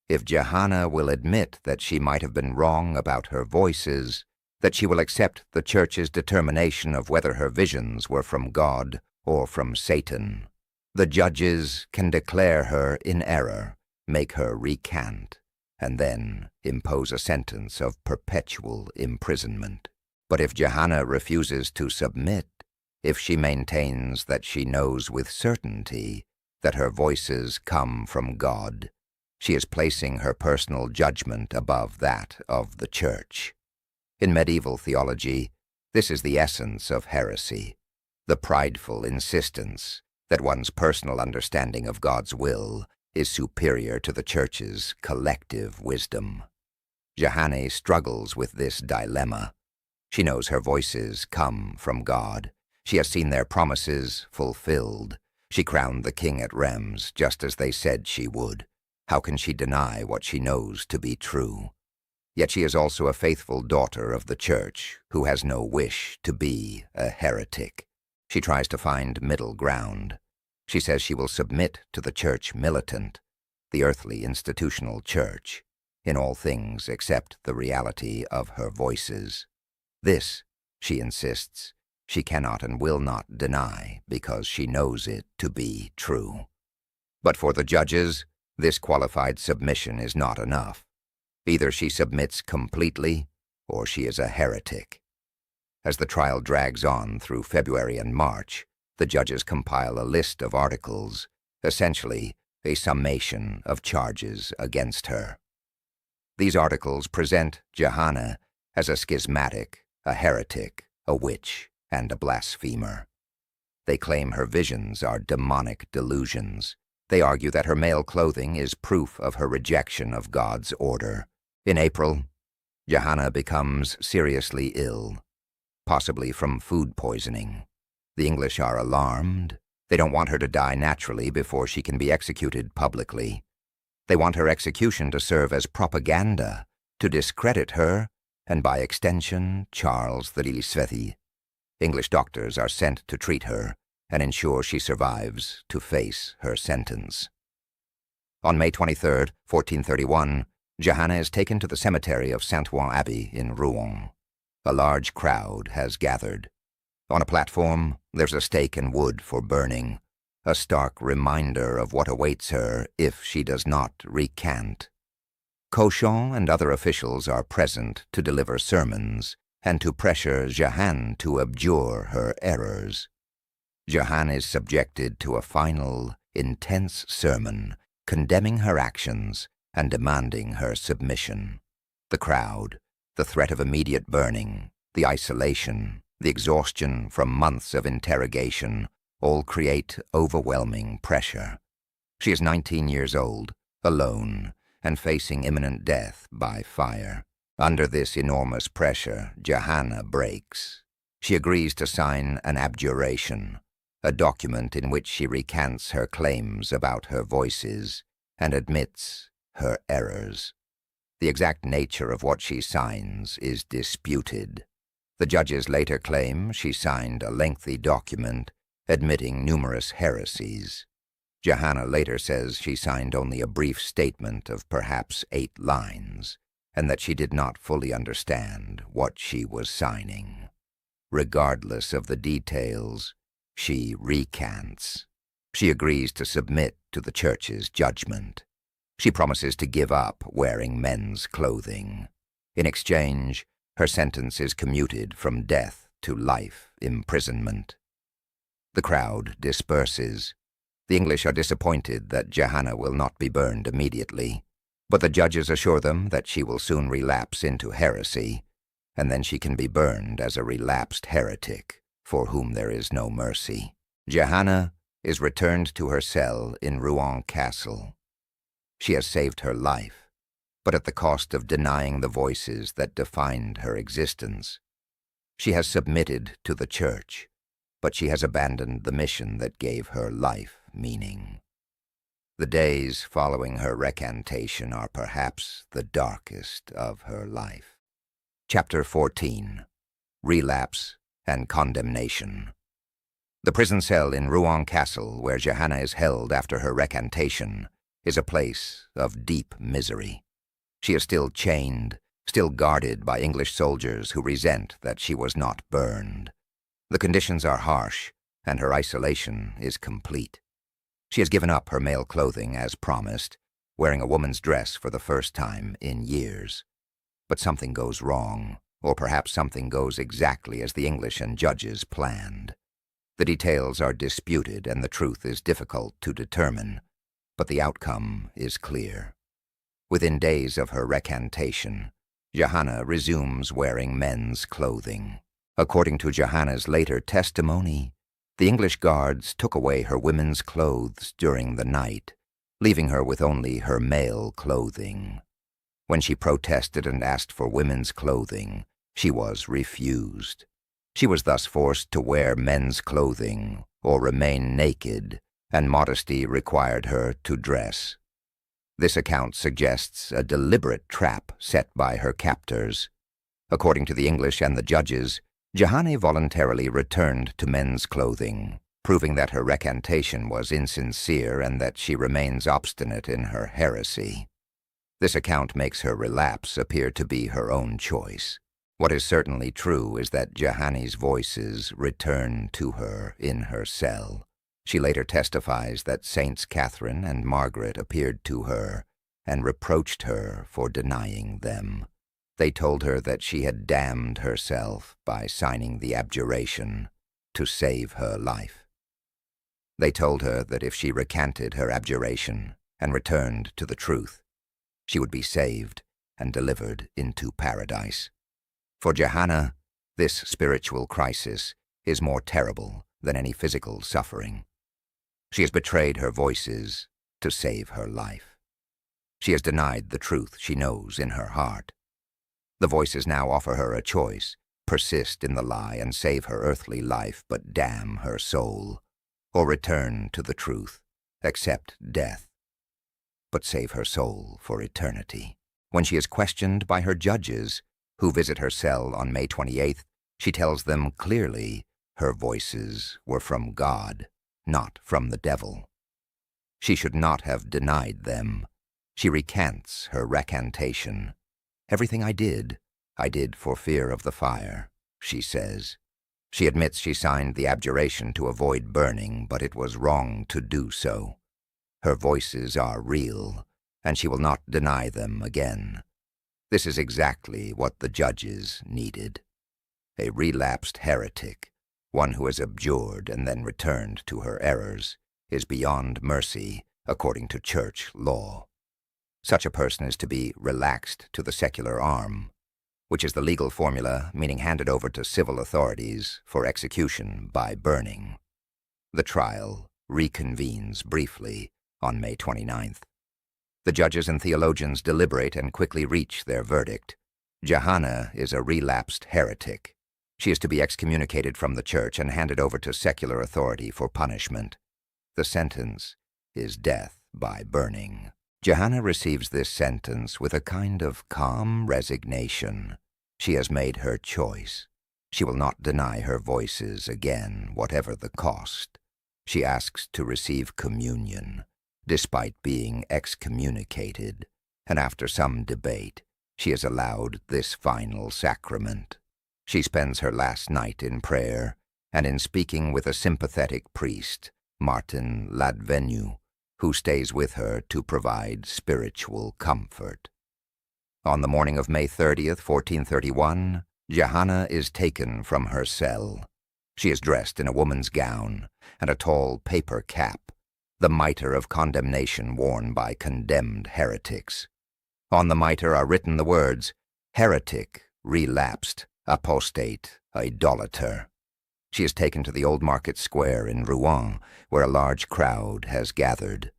If Johanna will admit that she might have been wrong about her voices, that she will accept the Church's determination of whether her visions were from God or from Satan, the judges can declare her in error, make her recant, and then impose a sentence of perpetual imprisonment. But if Johanna refuses to submit, if she maintains that she knows with certainty that her voices come from God, she is placing her personal judgment above that of the Church. In medieval theology, this is the essence of heresy, the prideful insistence that one's personal understanding of God's will is superior to the Church's collective wisdom. Johanna struggles with this dilemma. She knows her voices come from God. She has seen their promises fulfilled. She crowned the king at Reims just as they said she would. How can she deny what she knows to be true? Yet she is also a faithful daughter of the Church who has no wish to be a heretic. She tries to find middle ground. She says she will submit to the Church militant, the earthly institutional Church, in all things except the reality of her voices. This, she insists, she cannot and will not deny because she knows it to be true. But for the judges, this qualified submission is not enough. Either she submits completely, or she is a heretic. As the trial drags on through February and March, the judges compile a list of articles, essentially a summation of charges against her. These articles present Johanna as a schismatic, a heretic, a witch, and a blasphemer. They claim her visions are demonic delusions. They argue that her male clothing is proof of her rejection of God's order. In April, Johanna becomes seriously ill, possibly from food poisoning. The English are alarmed. They don't want her to die naturally before she can be executed publicly. They want her execution to serve as propaganda, to discredit her, and by extension, Charles VII. English doctors are sent to treat her and ensure she survives to face her sentence. On May 23, 1431, Johanna is taken to the cemetery of Saint-Ouen Abbey in Rouen. A large crowd has gathered. On a platform, there's a stake and wood for burning, a stark reminder of what awaits her if she does not recant. Cochon and other officials are present to deliver sermons and to pressure Johanna to abjure her errors. Johanna is subjected to a final, intense sermon, condemning her actions and demanding her submission. The crowd, the threat of immediate burning, the isolation, the exhaustion from months of interrogation, all create overwhelming pressure. She is 19 years old, alone, and facing imminent death by fire. Under this enormous pressure, Johanna breaks. She agrees to sign an abjuration, a document in which she recants her claims about her voices and admits her errors. The exact nature of what she signs is disputed. The judges later claim she signed a lengthy document admitting numerous heresies. Johanna later says she signed only a brief statement of perhaps 8 lines, and that she did not fully understand what she was signing. Regardless of the details, she recants. She agrees to submit to the Church's judgment. She promises to give up wearing men's clothing. In exchange, her sentence is commuted from death to life imprisonment. The crowd disperses. The English are disappointed that Johanna will not be burned immediately, but the judges assure them that she will soon relapse into heresy, and then she can be burned as a relapsed heretic for whom there is no mercy. Johanna is returned to her cell in Rouen Castle. She has saved her life, but at the cost of denying the voices that defined her existence. She has submitted to the Church, but she has abandoned the mission that gave her life meaning. The days following her recantation are perhaps the darkest of her life. Chapter 14. Relapse and Condemnation. The prison cell in Rouen Castle, where Johanna is held after her recantation, is a place of deep misery. She is still chained, still guarded by English soldiers who resent that she was not burned. The conditions are harsh, and her isolation is complete. She has given up her male clothing as promised, wearing a woman's dress for the first time in years. But something goes wrong, or perhaps something goes exactly as the English and judges planned. The details are disputed and the truth is difficult to determine, but the outcome is clear. Within days of her recantation, Johanna resumes wearing men's clothing. According to Johanna's later testimony, the English guards took away her women's clothes during the night, leaving her with only her male clothing. When she protested and asked for women's clothing, she was refused. She was thus forced to wear men's clothing or remain naked, and modesty required her to dress. This account suggests a deliberate trap set by her captors. According to the English and the judges, Johanna voluntarily returned to men's clothing, proving that her recantation was insincere and that she remains obstinate in her heresy. This account makes her relapse appear to be her own choice. What is certainly true is that Johanna's voices return to her in her cell. She later testifies that Saints Catherine and Margaret appeared to her and reproached her for denying them. They told her that she had damned herself by signing the abjuration to save her life. They told her that if she recanted her abjuration and returned to the truth, she would be saved and delivered into paradise. For Johanna, this spiritual crisis is more terrible than any physical suffering. She has betrayed her voices to save her life. She has denied the truth she knows in her heart. The voices now offer her a choice: persist in the lie and save her earthly life, but damn her soul, or return to the truth, accept death, but save her soul for eternity. When she is questioned by her judges, who visit her cell on May 28th, she tells them clearly her voices were from God, not from the devil. She should not have denied them. She recants her recantation. "Everything I did for fear of the fire," she says. She admits she signed the abjuration to avoid burning, but it was wrong to do so. Her voices are real, and she will not deny them again. This is exactly what the judges needed. A relapsed heretic, one who has abjured and then returned to her errors, is beyond mercy according to church law. Such a person is to be relaxed to the secular arm, which is the legal formula meaning handed over to civil authorities for execution by burning. The trial reconvenes briefly on May 29th. The judges and theologians deliberate and quickly reach their verdict. Johanna is a relapsed heretic. She is to be excommunicated from the church and handed over to secular authority for punishment. The sentence is death by burning. Johanna receives this sentence with a kind of calm resignation. She has made her choice. She will not deny her voices again, whatever the cost. She asks to receive communion, despite being excommunicated, and after some debate, she is allowed this final sacrament. She spends her last night in prayer, and in speaking with a sympathetic priest, Martin Ladvenu, who stays with her to provide spiritual comfort. On the morning of May 30th, 1431, Johanna is taken from her cell. She is dressed in a woman's gown and a tall paper cap, the mitre of condemnation worn by condemned heretics. On the mitre are written the words, "Heretic, relapsed, apostate, idolater." She is taken to the old market square in Rouen, where a large crowd has gathered.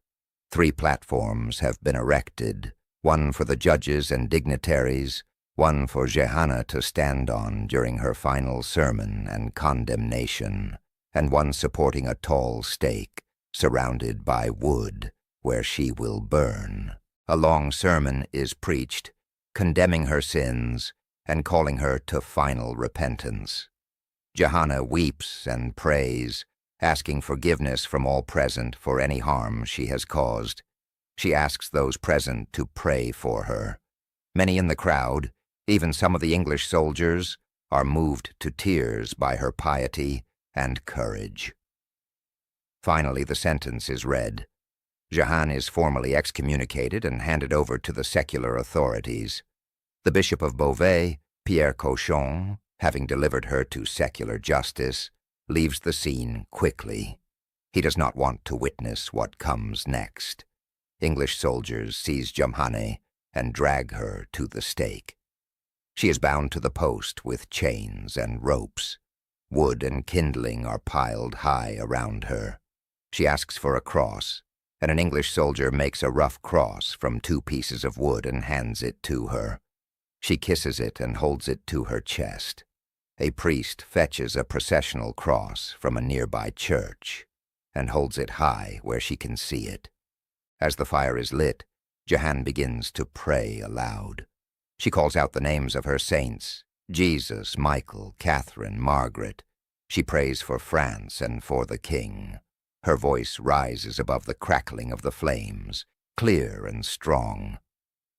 3 platforms have been erected, one for the judges and dignitaries, one for Johanna to stand on during her final sermon and condemnation, and one supporting a tall stake surrounded by wood where she will burn. A long sermon is preached, condemning her sins and calling her to final repentance. Johanna weeps and prays, asking forgiveness from all present for any harm she has caused. She asks those present to pray for her. Many in the crowd, even some of the English soldiers, are moved to tears by her piety and courage. Finally, the sentence is read. Johanna is formally excommunicated and handed over to the secular authorities. The Bishop of Beauvais, Pierre Cochon, having delivered her to secular justice, leaves the scene quickly. He does not want to witness what comes next. English soldiers seize Johanna and drag her to the stake. She is bound to the post with chains and ropes. Wood and kindling are piled high around her. She asks for a cross, and an English soldier makes a rough cross from 2 pieces of wood and hands it to her. She kisses it and holds it to her chest. A priest fetches a processional cross from a nearby church and holds it high where she can see it. As the fire is lit, Johanna begins to pray aloud. She calls out the names of her saints, Jesus, Michael, Catherine, Margaret. She prays for France and for the king. Her voice rises above the crackling of the flames, clear and strong.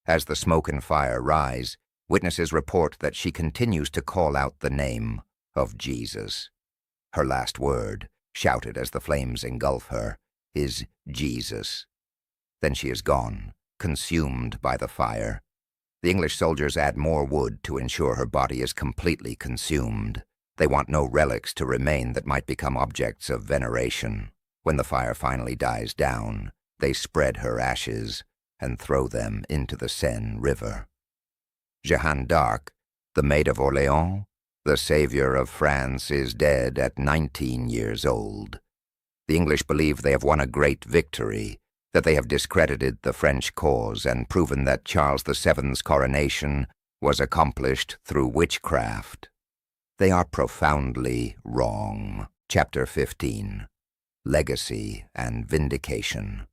As the smoke and fire rise, witnesses report that she continues to call out the name of Jesus. Her last word, shouted as the flames engulf her, is Jesus. Then she is gone, consumed by the fire. The English soldiers add more wood to ensure her body is completely consumed. They want no relics to remain that might become objects of veneration. When the fire finally dies down, they spread her ashes and throw them into the Seine River. Jeanne d'Arc, the Maid of Orléans, the savior of France, is dead at 19 years old. The English believe they have won a great victory, that they have discredited the French cause and proven that Charles VII's coronation was accomplished through witchcraft. They are profoundly wrong. Chapter 15. Legacy and Vindication.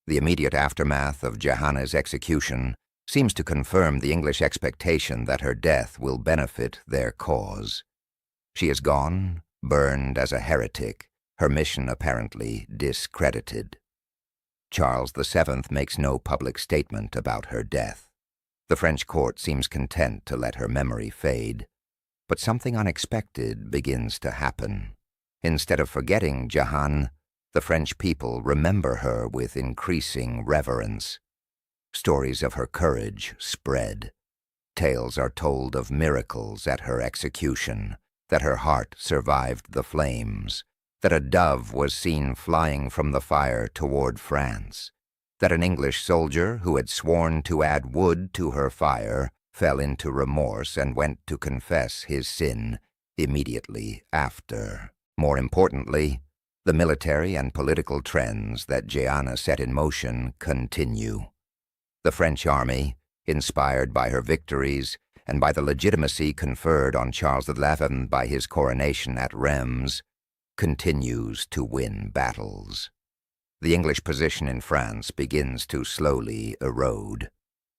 The immediate aftermath of Johanna's execution seems to confirm the English expectation that her death will benefit their cause. She is gone, burned as a heretic, her mission apparently discredited. Charles VII makes no public statement about her death. The French court seems content to let her memory fade. But something unexpected begins to happen. Instead of forgetting Jeanne, the French people remember her with increasing reverence. Stories of her courage spread. Tales are told of miracles at her execution, that her heart survived the flames, that a dove was seen flying from the fire toward France, that an English soldier who had sworn to add wood to her fire fell into remorse and went to confess his sin immediately after. More importantly, the military and political trends that Jeanne set in motion continue. The French army, inspired by her victories and by the legitimacy conferred on Charles XI by his coronation at Reims, continues to win battles. The English position in France begins to slowly erode.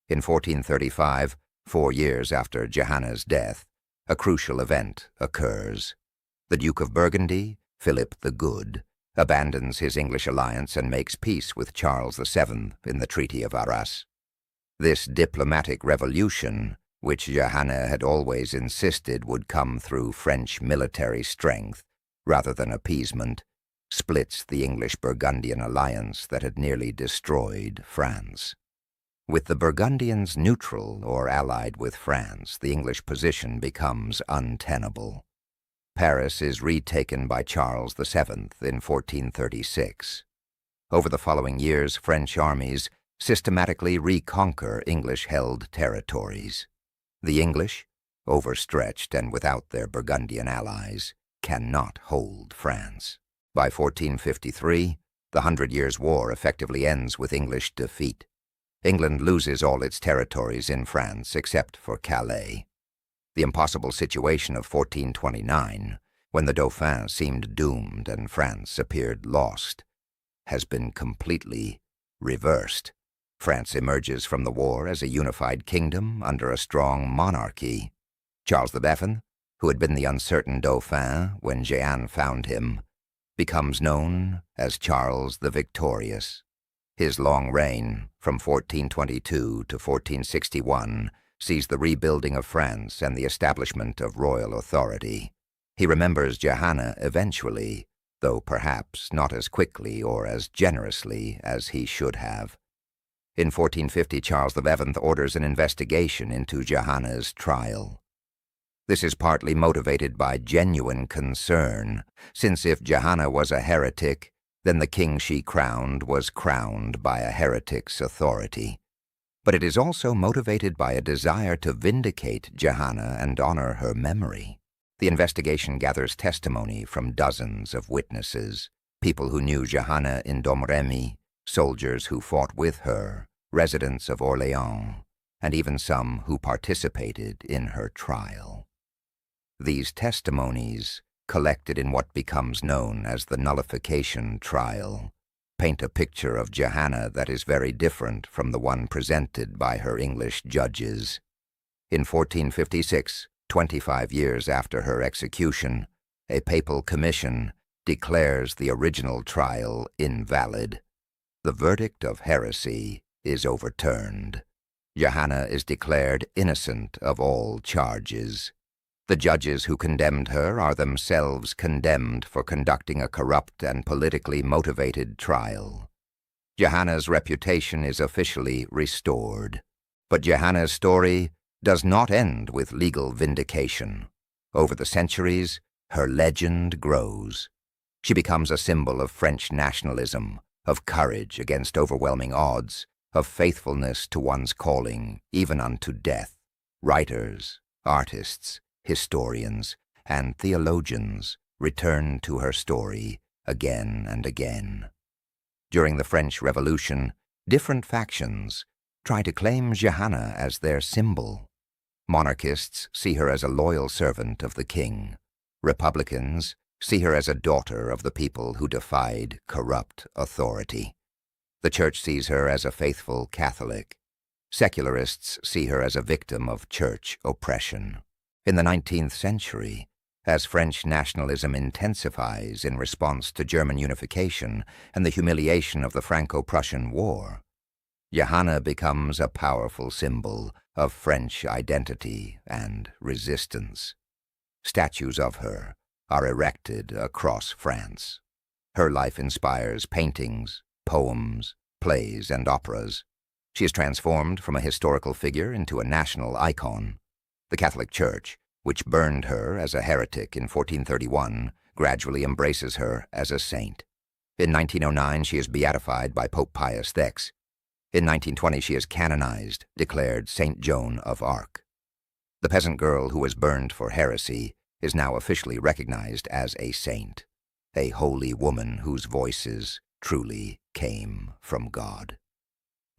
In 1435, 4 years after Johanna's death, a crucial event occurs. The Duke of Burgundy, Philip the Good, abandons his English alliance and makes peace with Charles VII in the Treaty of Arras. This diplomatic revolution, which Johanna had always insisted would come through French military strength rather than appeasement, splits the English-Burgundian alliance that had nearly destroyed France. With the Burgundians neutral or allied with France, the English position becomes untenable. Paris is retaken by Charles VII in 1436. Over the following years, French armies systematically reconquer English-held territories. The English, overstretched and without their Burgundian allies, cannot hold France. By 1453, the 100 Years' War effectively ends with English defeat. England loses all its territories in France except for Calais. The impossible situation of 1429, when the Dauphin seemed doomed and France appeared lost, has been completely reversed. France emerges from the war as a unified kingdom under a strong monarchy. Charles VII, who had been the uncertain Dauphin when Jeanne found him, becomes known as Charles the Victorious. His long reign, from 1422 to 1461, sees the rebuilding of France and the establishment of royal authority. He remembers Johanna eventually, though perhaps not as quickly or as generously as he should have. In 1450, Charles VII orders an investigation into Johanna's trial. This is partly motivated by genuine concern, since if Johanna was a heretic, then the king she crowned was crowned by a heretic's authority. But it is also motivated by a desire to vindicate Johanna and honor her memory. The investigation gathers testimony from dozens of witnesses, people who knew Johanna in Domrémy, soldiers who fought with her, residents of Orléans, and even some who participated in her trial. These testimonies, collected in what becomes known as the nullification trial, paint a picture of Johanna that is very different from the one presented by her English judges. In 1456, 25 years after her execution, a papal commission declares the original trial invalid. The verdict of heresy is overturned. Johanna is declared innocent of all charges. The judges who condemned her are themselves condemned for conducting a corrupt and politically motivated trial. Johanna's reputation is officially restored. But Johanna's story does not end with legal vindication. Over the centuries, her legend grows. She becomes a symbol of French nationalism, of courage against overwhelming odds, of faithfulness to one's calling, even unto death. Writers, artists, historians, and theologians return to her story again and again. During the French Revolution, different factions try to claim Johanna as their symbol. Monarchists see her as a loyal servant of the king. Republicans see her as a daughter of the people who defied corrupt authority. The Church sees her as a faithful Catholic. Secularists see her as a victim of church oppression. In the 19th century, as French nationalism intensifies in response to German unification and the humiliation of the Franco-Prussian War, Johanna becomes a powerful symbol of French identity and resistance. Statues of her are erected across France. Her life inspires paintings, poems, plays, and operas. She is transformed from a historical figure into a national icon. The Catholic Church, which burned her as a heretic in 1431, gradually embraces her as a saint. In 1909, she is beatified by Pope Pius VI. In 1920, she is canonized, declared Saint Joan of Arc. The peasant girl who was burned for heresy is now officially recognized as a saint, a holy woman whose voices truly came from God.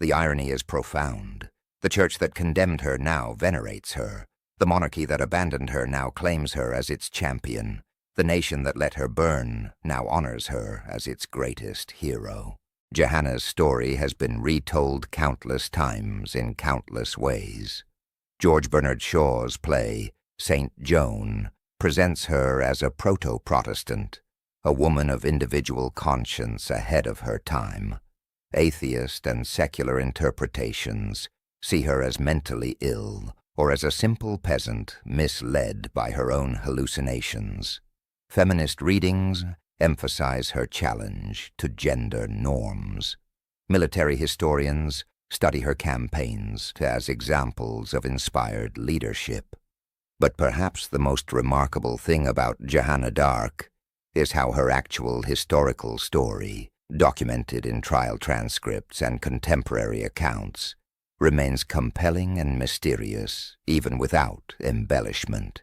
The irony is profound. The church that condemned her now venerates her. The monarchy that abandoned her now claims her as its champion. The nation that let her burn now honors her as its greatest hero. Johanna's story has been retold countless times in countless ways. George Bernard Shaw's play, Saint Joan, presents her as a proto-Protestant, a woman of individual conscience ahead of her time. Atheist and secular interpretations see her as mentally ill or as a simple peasant misled by her own hallucinations. Feminist readings emphasize her challenge to gender norms. Military historians study her campaigns as examples of inspired leadership. But perhaps the most remarkable thing about Johanna d'Arc is how her actual historical story, documented in trial transcripts and contemporary accounts, remains compelling and mysterious even without embellishment.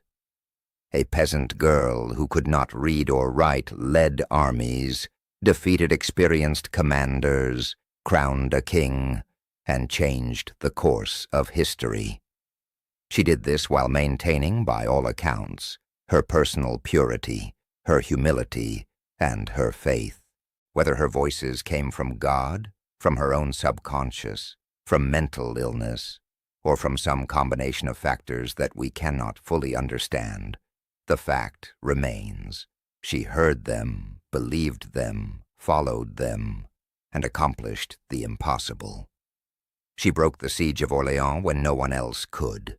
A peasant girl who could not read or write led armies, defeated experienced commanders, crowned a king, and changed the course of history. She did this while maintaining, by all accounts, her personal purity, her humility, and her faith. Whether her voices came from God, from her own subconscious, from mental illness, or from some combination of factors that we cannot fully understand, the fact remains. She heard them, believed them, followed them, and accomplished the impossible. She broke the Siege of Orléans when no one else could.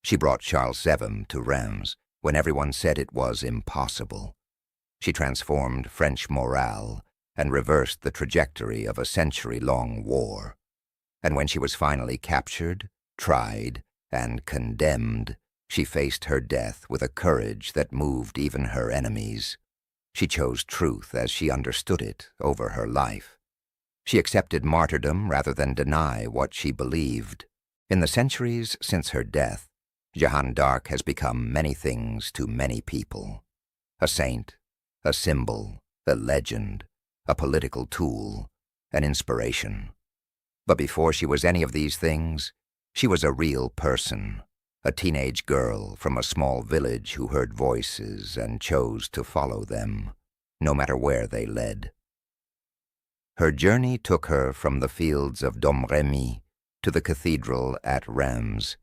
She brought Charles VII to Reims when everyone said it was impossible. She transformed French morale and reversed the trajectory of a century-long war. And when she was finally captured, tried, and condemned, she faced her death with a courage that moved even her enemies. She chose truth as she understood it over her life. She accepted martyrdom rather than deny what she believed. In the centuries since her death, Johanna d'Arc has become many things to many people. A saint, a symbol, a legend, a political tool, an inspiration. But before she was any of these things, she was a real person, a teenage girl from a small village who heard voices and chose to follow them, no matter where they led. Her journey took her from the fields of Domrémy to the cathedral at Reims,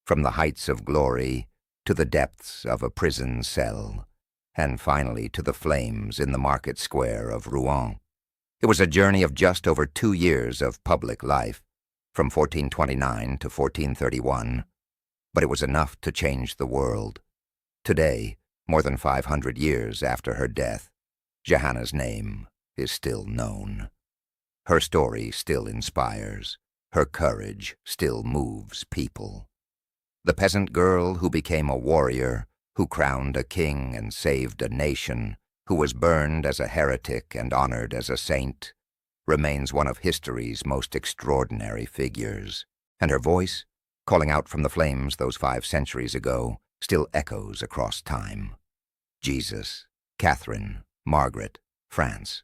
from the heights of glory to the depths of a prison cell, and finally to the flames in the market square of Rouen. It was a journey of just over 2 years of public life, from 1429 to 1431, but it was enough to change the world. Today, more than 500 years after her death, Johanna's name is still known. Her story still inspires. Her courage still moves people. The peasant girl who became a warrior, who crowned a king and saved a nation, who was burned as a heretic and honored as a saint, remains one of history's most extraordinary figures, and her voice calling out from the flames those 5 centuries ago, still echoes across time. Jesus, Catherine, Margaret, France.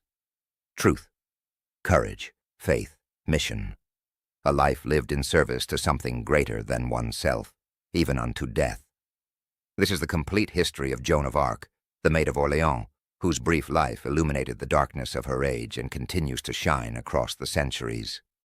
Truth, courage, faith, mission. A life lived in service to something greater than oneself, even unto death. This is the complete history of Joan of Arc, the Maid of Orléans, whose brief life illuminated the darkness of her age and continues to shine across the centuries.